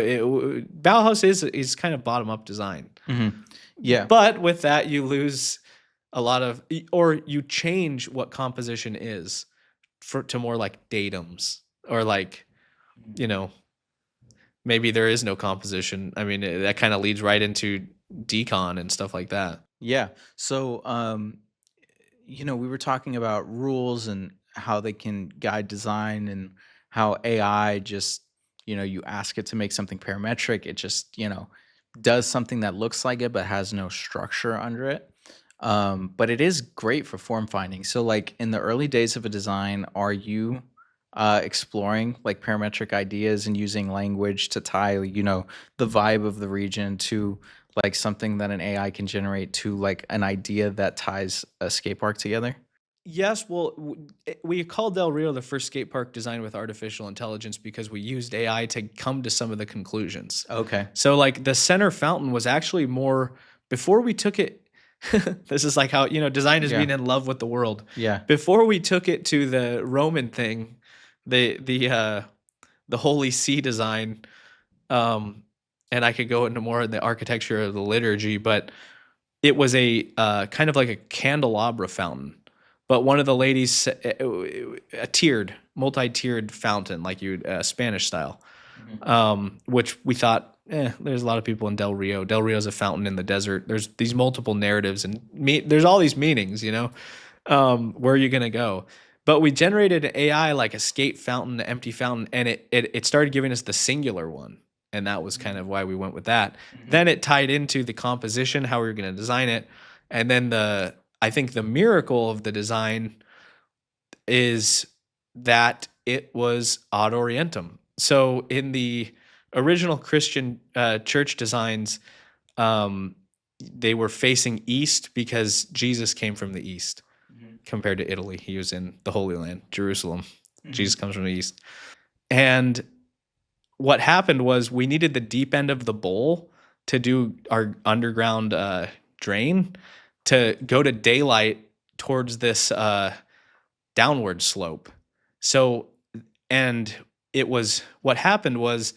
A: Bauhaus is kind of bottom-up design.
B: Yeah.
A: But with that, you lose a lot of, or you change what composition is to more like datums, or like, maybe there is no composition. I mean, that kind of leads right into decon and stuff like that.
B: Yeah. So, we were talking about rules and how they can guide design, and how AI just, you ask it to make something parametric. It just, does something that looks like it but has no structure under it. But it is great for form finding. So, like in the early days of a design, are you exploring like parametric ideas and using language to tie, the vibe of the region to like something that an AI can generate to like an idea that ties a skate park together?
A: Yes, well, we called Del Rio the first skate park designed with artificial intelligence because we used AI to come to some of the conclusions.
B: Okay.
A: So, like, the center fountain was actually more, before we took it, this is like how, design is
B: Yeah.
A: being in love with the world.
B: Yeah.
A: Before we took it to the Roman thing, the Holy See design, and I could go into more of the architecture of the liturgy, but it was a kind of like a candelabra fountain. But one of the ladies, a tiered, multi-tiered fountain, like Spanish style, which we thought, there's a lot of people in Del Rio. Del Rio's a fountain in the desert. There's these multiple narratives, and there's all these meanings, Where are you going to go? But we generated an AI like a skate fountain, an empty fountain, and it started giving us the singular one. And that was kind of why we went with that. Then it tied into the composition, how we were going to design it. And then I think the miracle of the design is that it was ad orientem. So in the original Christian church designs, they were facing east because Jesus came from the east compared to Italy. He was in the Holy Land, Jerusalem. Jesus comes from the east. And what happened was we needed the deep end of the bowl to do our underground drain to go to daylight towards this downward slope. So, and what happened was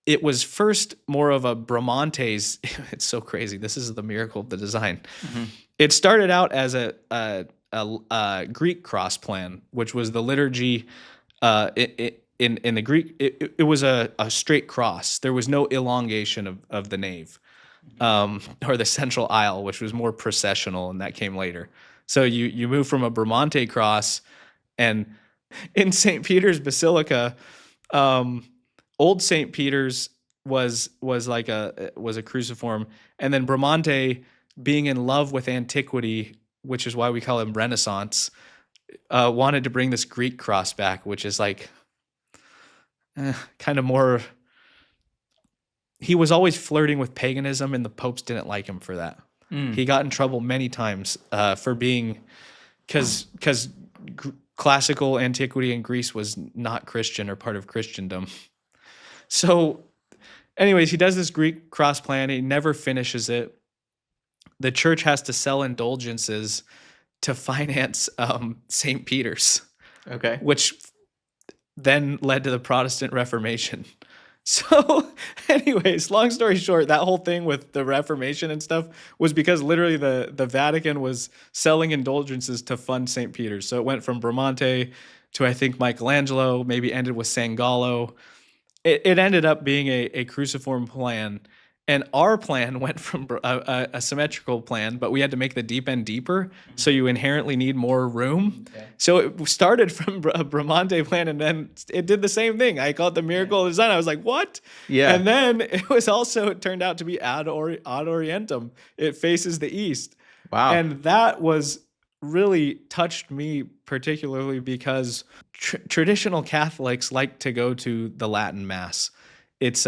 A: it was first more of a Bramante's. It's so crazy. This is the miracle of the design. It started out as a Greek cross plan, which was the liturgy. In the Greek, it was a straight cross. There was no elongation of the nave or the central aisle, which was more processional, and that came later. So you move from a Bramante cross, and in St. Peter's Basilica, old St. Peter's was a cruciform, and then Bramante, being in love with antiquity, which is why we call him Renaissance, wanted to bring this Greek cross back, which is like kind of more. He was always flirting with paganism, and the popes didn't like him for that. He got in trouble many times for being, because classical antiquity in Greece was not Christian or part of Christendom. So, anyways, he does this Greek cross plan. He never finishes it. The church has to sell indulgences to finance St. Peter's, which then led to the Protestant Reformation. So, anyways, long story short, that whole thing with the Reformation and stuff was because literally the Vatican was selling indulgences to fund St. Peter's. So it went from Bramante to, I think, Michelangelo, maybe ended with San Gallo. It ended up being a cruciform plan. And our plan went from a symmetrical plan, but we had to make the deep end deeper, so you inherently need more room. So it started from a Bramante plan, and then it did the same thing. I call it the miracle of design. I was like, what?
B: Yeah.
A: And then it turned out to be ad orientem. It faces the east.
B: Wow.
A: And that was really touched me particularly because traditional Catholics like to go to the Latin Mass. It's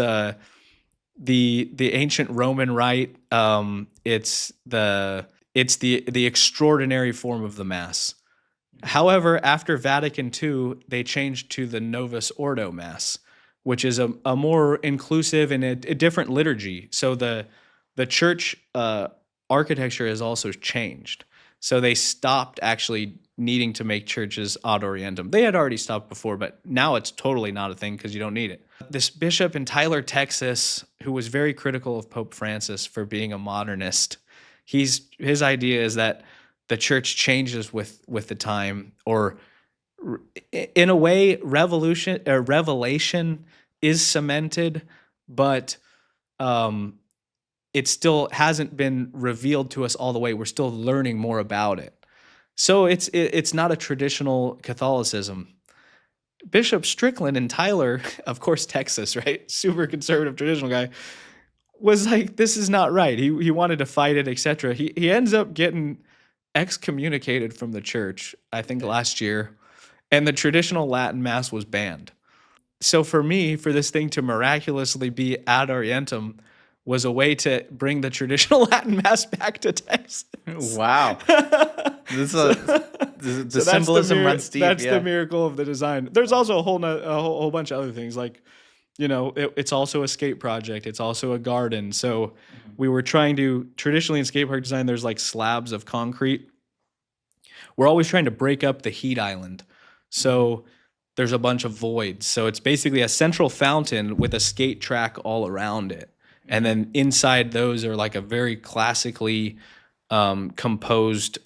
A: the ancient Roman rite. It's the extraordinary form of the Mass. However, after Vatican II, they changed to the Novus Ordo Mass, which is a more inclusive and a different liturgy. So the church architecture has also changed. So they stopped actually needing to make churches ad orientem. They had already stopped before, but now it's totally not a thing because you don't need it. This bishop in Tyler, Texas, who was very critical of Pope Francis for being a modernist, his idea is that the church changes with the time, or in a way, revelation is cemented, but it still hasn't been revealed to us all the way. We're still learning more about it. So it's not a traditional Catholicism. Bishop Strickland in Tyler, of course, Texas, right? Super conservative, traditional guy, was like, this is not right. He wanted to fight it, etc. He ends up getting excommunicated from the church, I think last year, and the traditional Latin Mass was banned. So for me, for this thing to miraculously be ad orientem was a way to bring the traditional Latin Mass back to Texas.
B: Wow. The symbolism runs deep.
A: That's the miracle of the design. There's also a whole bunch of other things, like, it's also a skate project. It's also a garden. So we were trying to, traditionally in skate park design, there's like slabs of concrete. We're always trying to break up the heat island. So there's a bunch of voids. So it's basically a central fountain with a skate track all around it. And then inside those are like a very classically composed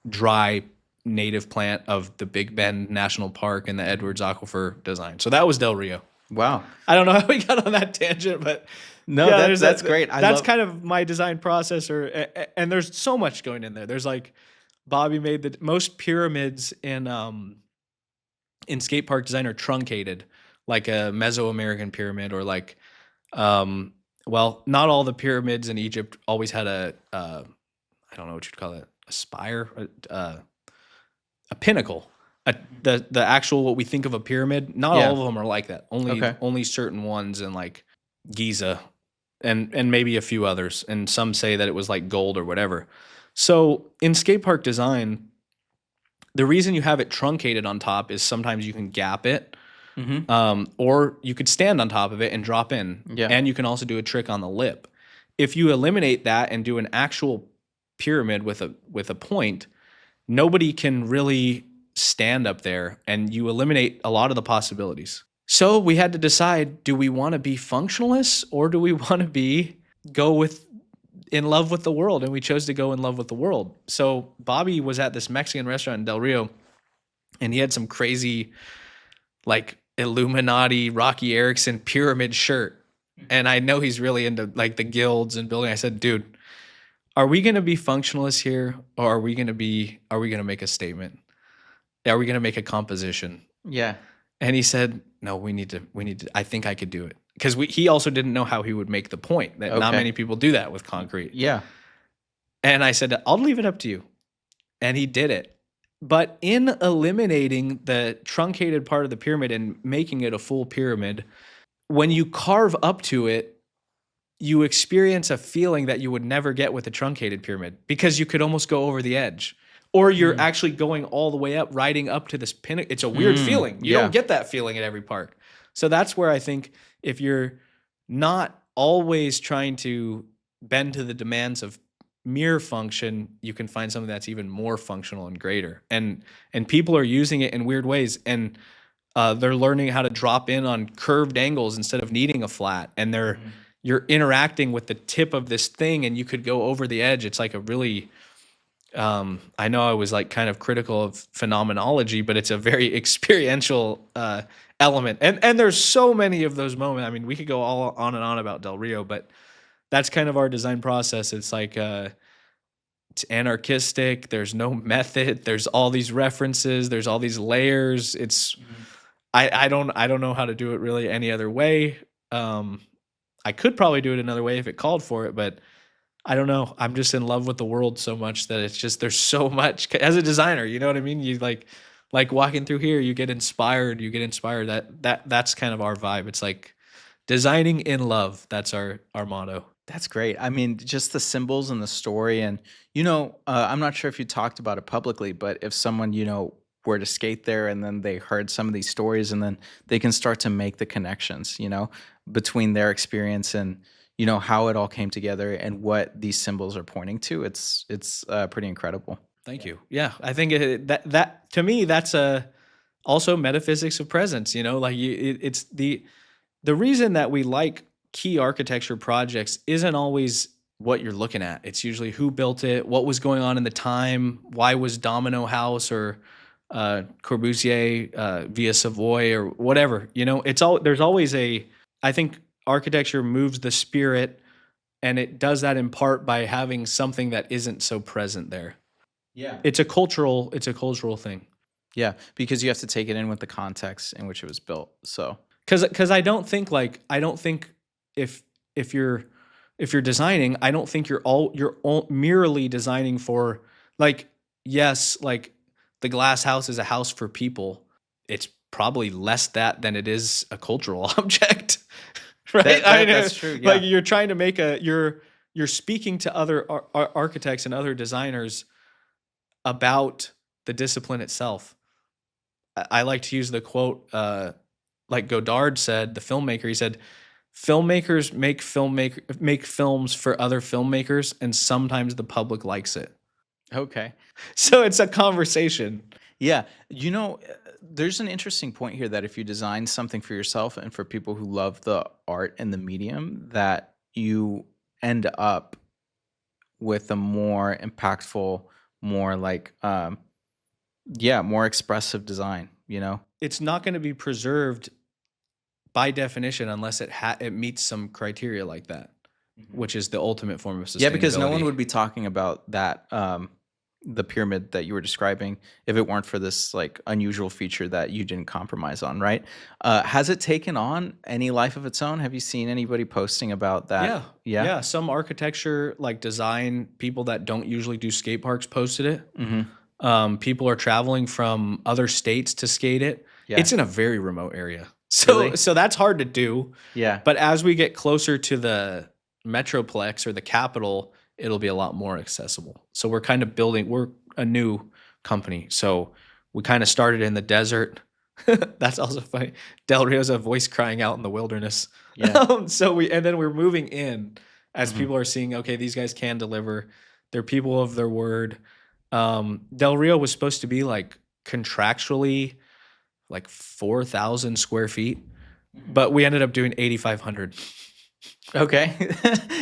A: dry native plant of the Big Bend National Park and the Edwards Aquifer design. So that was Del Rio.
B: Wow.
A: I don't know how we got on that tangent, but
B: no, that's great.
A: That's kind of my design process, and there's so much going in there. There's like Bobby made the most pyramids in skate park design are truncated, like a Mesoamerican pyramid, or like, um, well, not all the pyramids in Egypt always had I don't know what you'd call it, a spire, a pinnacle. The actual what we think of a pyramid, not all
B: Yeah.
A: of them are like that.
B: Okay.
A: Only certain ones in like Giza, and maybe a few others. And some say that it was like gold or whatever. So in skate park design, the reason you have it truncated on top is sometimes you can gap it,
B: Mm-hmm.
A: or you could stand on top of it and drop in.
B: Yeah.
A: And you can also do a trick on the lip. If you eliminate that and do an actual pyramid with a point, nobody can really stand up there, and you eliminate a lot of the possibilities. So we had to decide, do we want to be functionalists, or do we want to be go with in love with the world? And we chose to go in love with the world. So Bobby was at this Mexican restaurant in Del Rio, and he had some crazy like Illuminati Rocky Erickson pyramid shirt. And I know he's really into like the guilds and building. I said, dude, are we going to be functionalists here, or are we going to make a statement? Are we going to make a composition?
B: Yeah.
A: And he said, no, we need to, I think I could do it. Because he also didn't know how he would make the point that not
B: Okay.
A: many people do that with concrete.
B: Yeah.
A: And I said, I'll leave it up to you. And he did it. But in eliminating the truncated part of the pyramid and making it a full pyramid, when you carve up to it, you experience a feeling that you would never get with a truncated pyramid, because you could almost go over the edge. Or you're actually going all the way up, riding up to this pinnacle. It's a weird feeling. You
B: yeah.
A: don't get that feeling at every park. So that's where I think if you're not always trying to bend to the demands of mere function, you can find something that's even more functional and greater. And people are using it in weird ways. And they're learning how to drop in on curved angles instead of needing a flat. And you're interacting with the tip of this thing, and you could go over the edge. It's like a really... I know I was like kind of critical of phenomenology, but it's a very experiential element. And there's so many of those moments. I mean, we could go all on and on about Del Rio, but that's kind of our design process. It's like it's anarchistic. There's no method. There's all these references. There's all these layers. It's I don't know how to do it really any other way. I could probably do it another way if it called for it, but I don't know. I'm just in love with the world so much that it's just, there's so much as a designer, you know what I mean? You like walking through here, you get inspired. That's kind of our vibe. It's like designing in love. That's our motto.
B: That's great. I mean, just the symbols and the story. And, I'm not sure if you talked about it publicly, but if someone, were to skate there and then they heard some of these stories, and then they can start to make the connections, between their experience and, how it all came together and what these symbols are pointing to. It's pretty incredible.
A: Thank you. Yeah. I think that to me, that's also metaphysics of presence, like it's the reason that we like key architecture projects isn't always what you're looking at. It's usually who built it, what was going on in the time, why was Domino House or Corbusier via Savoy or whatever. There's always I think architecture moves the spirit, and it does that in part by having something that isn't so present there.
B: Yeah.
A: It's a cultural thing.
B: Yeah, because you have to take it in with the context in which it was built. So,
A: because I don't think if you're designing, I don't think you're all merely designing for yes, like the glass house is a house for people. It's probably less that than it is a cultural object, right?
B: That's true. Yeah.
A: Like you're trying to make you're speaking to other architects and other designers about the discipline itself. I like to use the quote, like Godard said, the filmmaker. He said, "Filmmakers make films for other filmmakers, and sometimes the public likes it."
B: Okay.
A: So it's a conversation.
B: Yeah. There's an interesting point here that if you design something for yourself and for people who love the art and the medium, that you end up with a more impactful, more more expressive design,
A: It's not going to be preserved by definition unless it meets some criteria like that, which is the ultimate form of sustainability.
B: Yeah, because no one would be talking about that the pyramid that you were describing if it weren't for this like unusual feature that you didn't compromise on, right? Has it taken on any life of its own? Have you seen anybody posting about that?
A: Yeah.
B: Yeah.
A: Yeah. Some architecture, like design people that don't usually do skate parks posted it.
B: Hmm.
A: People are traveling from other states to skate it.
B: Yeah.
A: It's in a very remote area. So
B: Really?
A: so that's hard to do.
B: Yeah.
A: But as we get closer to the metroplex or the capital, it'll be a lot more accessible. So we're kind of building, we're a new company. So we kind of started in the desert. That's also funny. Del Rio's a voice crying out in the wilderness.
B: Yeah.
A: And then we're moving in as
B: Hmm.
A: people are seeing, okay, these guys can deliver. They're people of their word. Del Rio was supposed to be like contractually like 4,000 square feet, but we ended up doing 8,500.
B: Okay.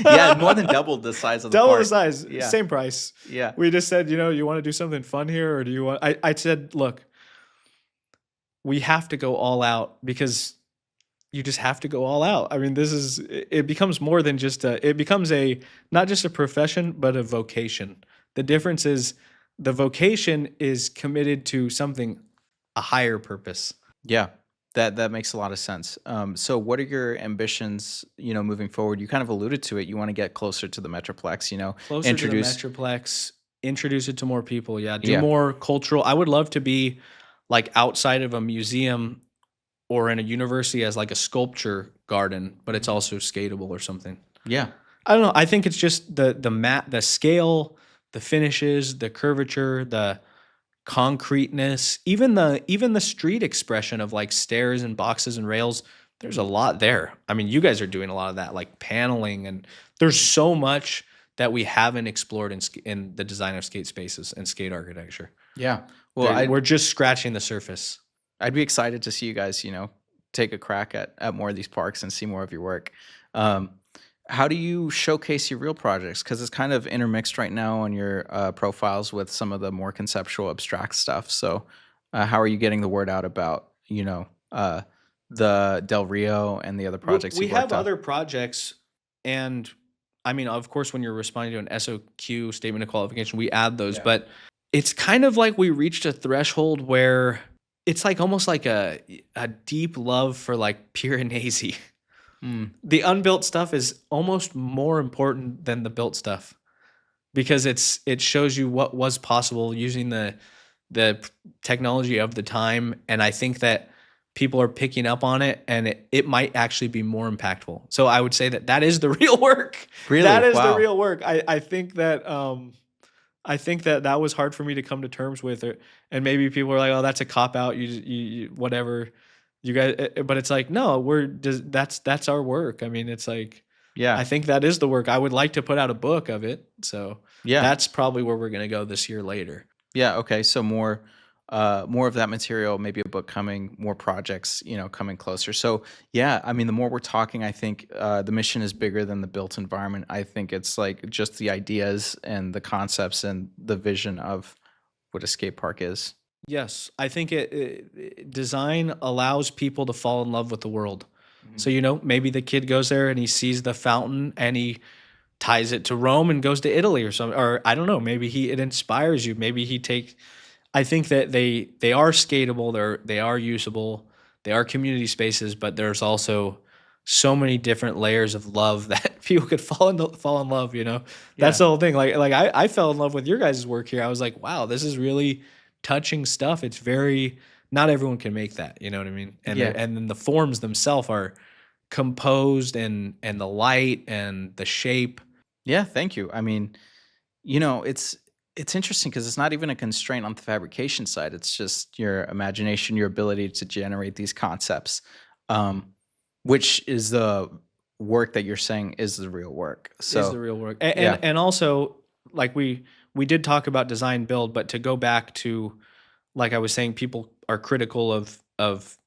B: Yeah, more than doubled the size of the
A: Double the
B: park.
A: size,
B: Yeah.
A: same price.
B: Yeah.
A: We just said, you want to do something fun here, or do you want? I said, look, we have to go all out because you just have to go all out. I mean, it becomes more than just it becomes not just a profession, but a vocation. The difference is the vocation is committed to something, a higher purpose.
B: Yeah, that makes a lot of sense. So, what are your ambitions? Moving forward, you kind of alluded to it. You want to get closer to the Metroplex.
A: Closer to the
B: Introduce.
A: Metroplex, introduce it to more people. Yeah, do
B: Yeah.
A: more cultural. I would love to be like outside of a museum or in a university as like a sculpture garden, but it's also skatable or something.
B: Yeah.
A: I don't know. I think it's just the scale, the finishes, the curvature, the concreteness, even the street expression of like stairs and boxes and rails. There's a lot there. I mean, you guys are doing a lot of that, like paneling, and there's so much that we haven't explored in the design of skate spaces and skate architecture.
B: Yeah. Well,
A: We're just scratching the surface.
B: I'd be excited to see you guys, take a crack at more of these parks and see more of your work. Um, how do you showcase your real projects? Because it's kind of intermixed right now on your profiles with some of the more conceptual, abstract stuff. So, how are you getting the word out about, the Del Rio and the other projects
A: We
B: you've worked
A: have
B: on?
A: other projects, and I mean, of course, when you're responding to an SOQ statement of qualification, we add those,
B: Yeah.
A: but it's kind of like we reached a threshold where it's like almost like a deep love for like Piranesi.
B: Mm,
A: The unbuilt stuff is almost more important than the built stuff because it shows you what was possible using the technology of the time, and I think that people are picking up on it, and it might actually be more impactful. So I would say that is the real work.
B: really?
A: That is the
B: Wow.
A: real work. I think that was hard for me to come to terms with it, and maybe people are like, "Oh, that's a cop out. You whatever." You guys, but it's like, no, that's our work. I mean, it's like,
B: Yeah.
A: I think that is the work. I would like to put out a book of it. So
B: Yeah.
A: that's probably where we're gonna go this year later.
B: Yeah. Okay. So more of that material, maybe a book coming, more projects, coming closer. So yeah, I mean, the more we're talking, I think the mission is bigger than the built environment. I think it's like just the ideas and the concepts and the vision of what a skate park is.
A: Yes, I think design allows people to fall in love with the world.
B: Mhm.
A: So maybe the kid goes there and he sees the fountain and he ties it to Rome and goes to Italy or something. Or I don't know, maybe it inspires you. Maybe he takes. I think that they are skatable. They are usable. They are community spaces, but there's also so many different layers of love that people could fall in love. That's
B: Yeah.
A: the whole thing. Like I fell in love with your guys' work here. I was like, wow, this is really touching stuff. It's very not everyone can make that. You know what I mean?
B: Yeah.
A: And then the forms themselves are composed and the light and the shape.
B: Yeah. Thank you. I mean, it's interesting because it's not even a constraint on the fabrication side. It's just your imagination, your ability to generate these concepts, um, which is the work that you're saying is the real work.
A: Is the
B: So
A: real work. And
B: yeah.
A: and also like we did talk about design build, but to go back to like I was saying, people are critical of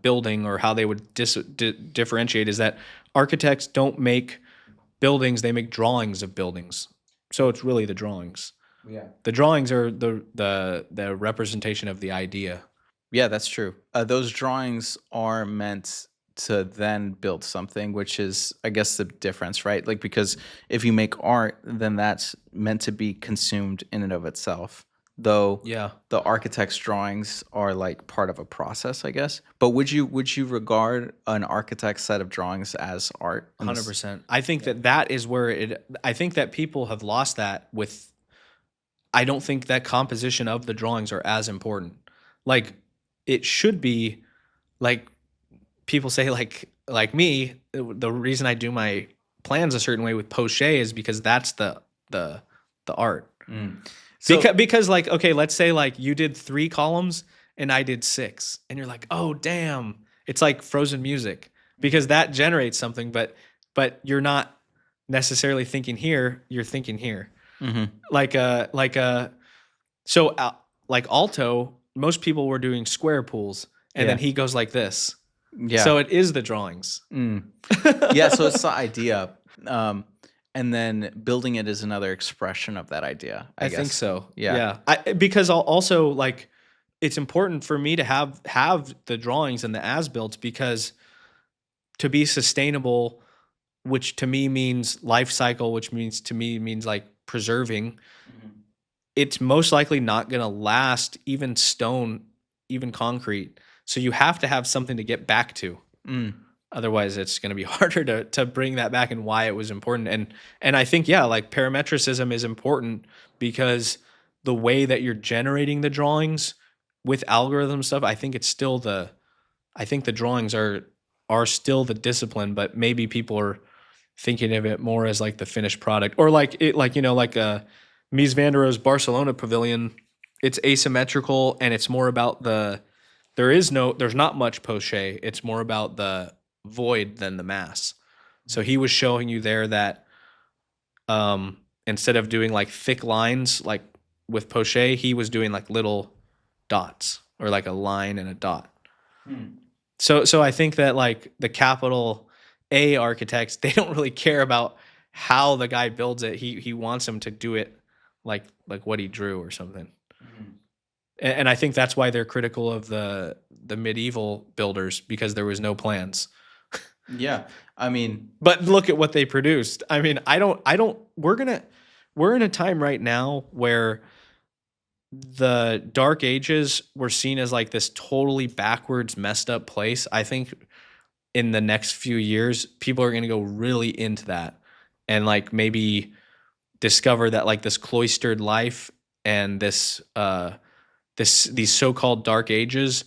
A: building or how they would differentiate is that architects don't make buildings; they make drawings of buildings. So it's really the drawings.
B: Yeah.
A: The drawings are the representation of the idea.
B: Yeah, that's true. Those drawings are meant to then build something, which is, I guess, the difference, right? Like, because if you make art, then that's meant to be consumed in and of itself, though
A: Yeah.
B: the architect's drawings are like part of a process, I guess. But would you regard an architect's set of drawings as art?
A: 100%. I think that is where I think that people have lost that with, I don't think that composition of the drawings are as important. Like, it should be, like, people say, like me, the reason I do my plans a certain way with poche is because that's the art.
B: So
A: Because like, okay, let's say like you did 3 columns and I did 6, and you're like, oh damn, it's like frozen music because that generates something, but you're not necessarily thinking here, you're thinking here. Like so like alto, most people were doing square pools, and then
B: Yeah.
A: he goes like this.
B: yeah.
A: So it is the drawings.
B: Yeah, so it's the idea, and then building it is another expression of that idea, I guess.
A: think so.
B: Yeah.
A: Because also like it's important for me to have the drawings and the as-built, because to be sustainable, which to me means life cycle, which means to me means like preserving, it's most likely not going to last, even stone, even concrete. So you have to have something to get back to. Otherwise, it's going to be harder to bring that back, and why it was important. And I think, yeah, like parametricism is important because the way that you're generating the drawings with algorithm stuff, I think it's still I think the drawings are still the discipline, but maybe people are thinking of it more as like the finished product, or like it, like, like Mies van der Rohe's Barcelona pavilion. It's asymmetrical, and it's more about there's not much poche. It's more about the void than the mass. So he was showing you there that instead of doing like thick lines like with poche, he was doing like little dots, or like a line and a dot. So I think that like the capital A architects, they don't really care about how the guy builds it. He wants him to do it like what he drew or something. And I think that's why they're critical of the medieval builders, because there was no plans.
B: Yeah. I mean,
A: But look at what they produced. I mean, we're in a time right now where the Dark Ages were seen as like this totally backwards, messed up place. I think in the next few years, people are going to go really into that, and like maybe discover that like this cloistered life and these so-called Dark Ages,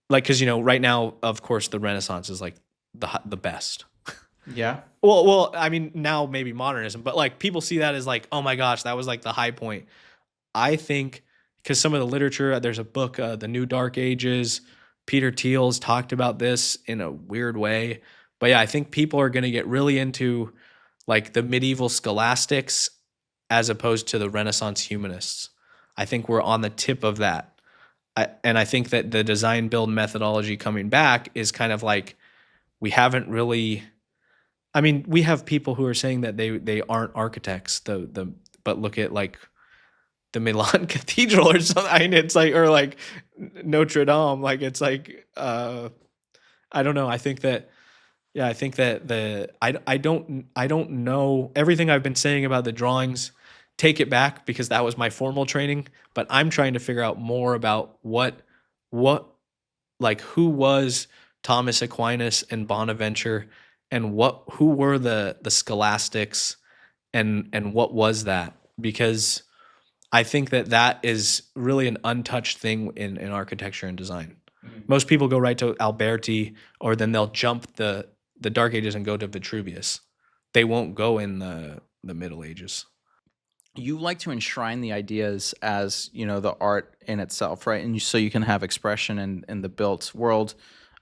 A: like, because right now, of course, the Renaissance is like the best.
B: yeah.
A: Well, I mean, now maybe modernism, but like people see that as like, oh my gosh, that was like the high point. I think because some of the literature, there's a book, The New Dark Ages. Peter Thiel's talked about this in a weird way. But yeah, I think people are going to get really into like the medieval scholastics as opposed to the Renaissance humanists. I think we're on the tip of that. And I think that the design build methodology coming back is kind of like, we haven't really, I mean, we have people who are saying that they aren't architects, but look at like the Milan Cathedral or something. I mean, it's like, or like Notre Dame. Like, it's like, I don't know. I think that, yeah, I think that I don't know everything I've been saying about the drawings. Take it back, because that was my formal training, but I'm trying to figure out more about what like who was Thomas Aquinas and Bonaventure, and who were the scholastics, and what was that? Because I think that is really an untouched thing in architecture and design. Most people go right to Alberti, or then they'll jump the Dark Ages and go to Vitruvius. They won't go in the Middle Ages.
B: You like to enshrine the ideas as, the art in itself, right? And so you can have expression in the built world.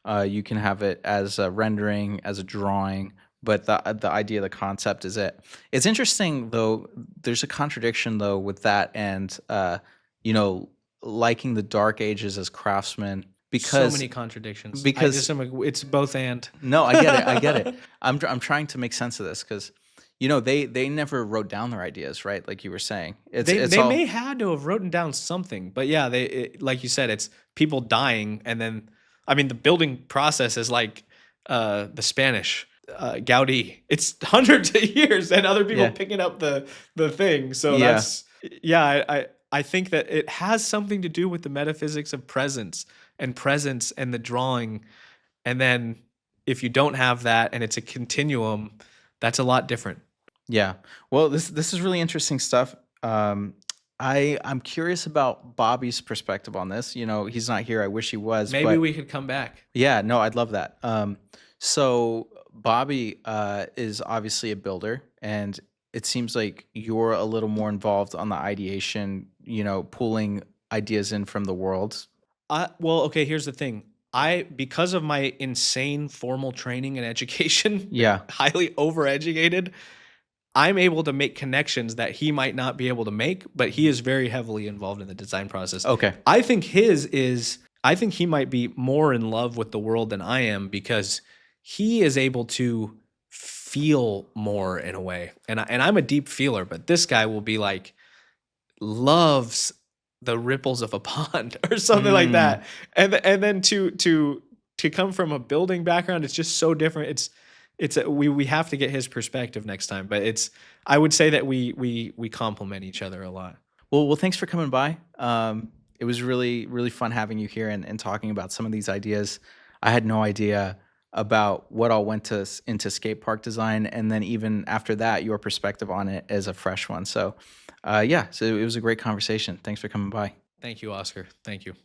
B: You can have it as a rendering, as a drawing, but the idea, the concept is it. It's interesting, though. There's a contradiction, though, with that, and liking the Dark Ages as craftsmen,
A: So
B: because
A: many contradictions.
B: because
A: It's both and.
B: no, I get it. I get it. I'm trying to make sense of this, because they never wrote down their ideas, right? Like you were saying, it's
A: They
B: all,
A: may had to have written down something, but yeah, like you said, it's people dying, and then I mean the building process is like the Spanish, Gaudi. It's hundreds of years and other people
B: Yeah.
A: picking up the thing. So
B: Yeah.
A: that's yeah. I think that it has something to do with the metaphysics of presence and the drawing. And then if you don't have that and it's a continuum, that's a lot different.
B: Yeah. Well, this is really interesting stuff. I'm curious about Bobby's perspective on this. You know, he's not here. I wish he was,
A: Maybe
B: but
A: we could come back.
B: yeah, no, I'd love that. So Bobby is obviously a builder, and it seems like you're a little more involved on the ideation. You know, pulling ideas in from the world.
A: Well, okay, here's the thing. Because of my insane formal training and education,
B: Yeah.
A: highly overeducated, I'm able to make connections that he might not be able to make, but he is very heavily involved in the design process.
B: Okay.
A: I think he might be more in love with the world than I am because he is able to feel more in a way. And I'm a deep feeler, but this guy will be like loves the ripples of a pond or something like
B: Mm,
A: that. And then to come from a building background, it's just so different. We have to get his perspective next time. But I would say that we complement each other a lot.
B: well, thanks for coming by. It was really fun having you here and talking about some of these ideas. I had no idea about what all went into skate park design, and then even after that, your perspective on it as a fresh one. So, yeah, so it was a great conversation. Thanks for coming by.
A: Thank you, Oscar. Thank you.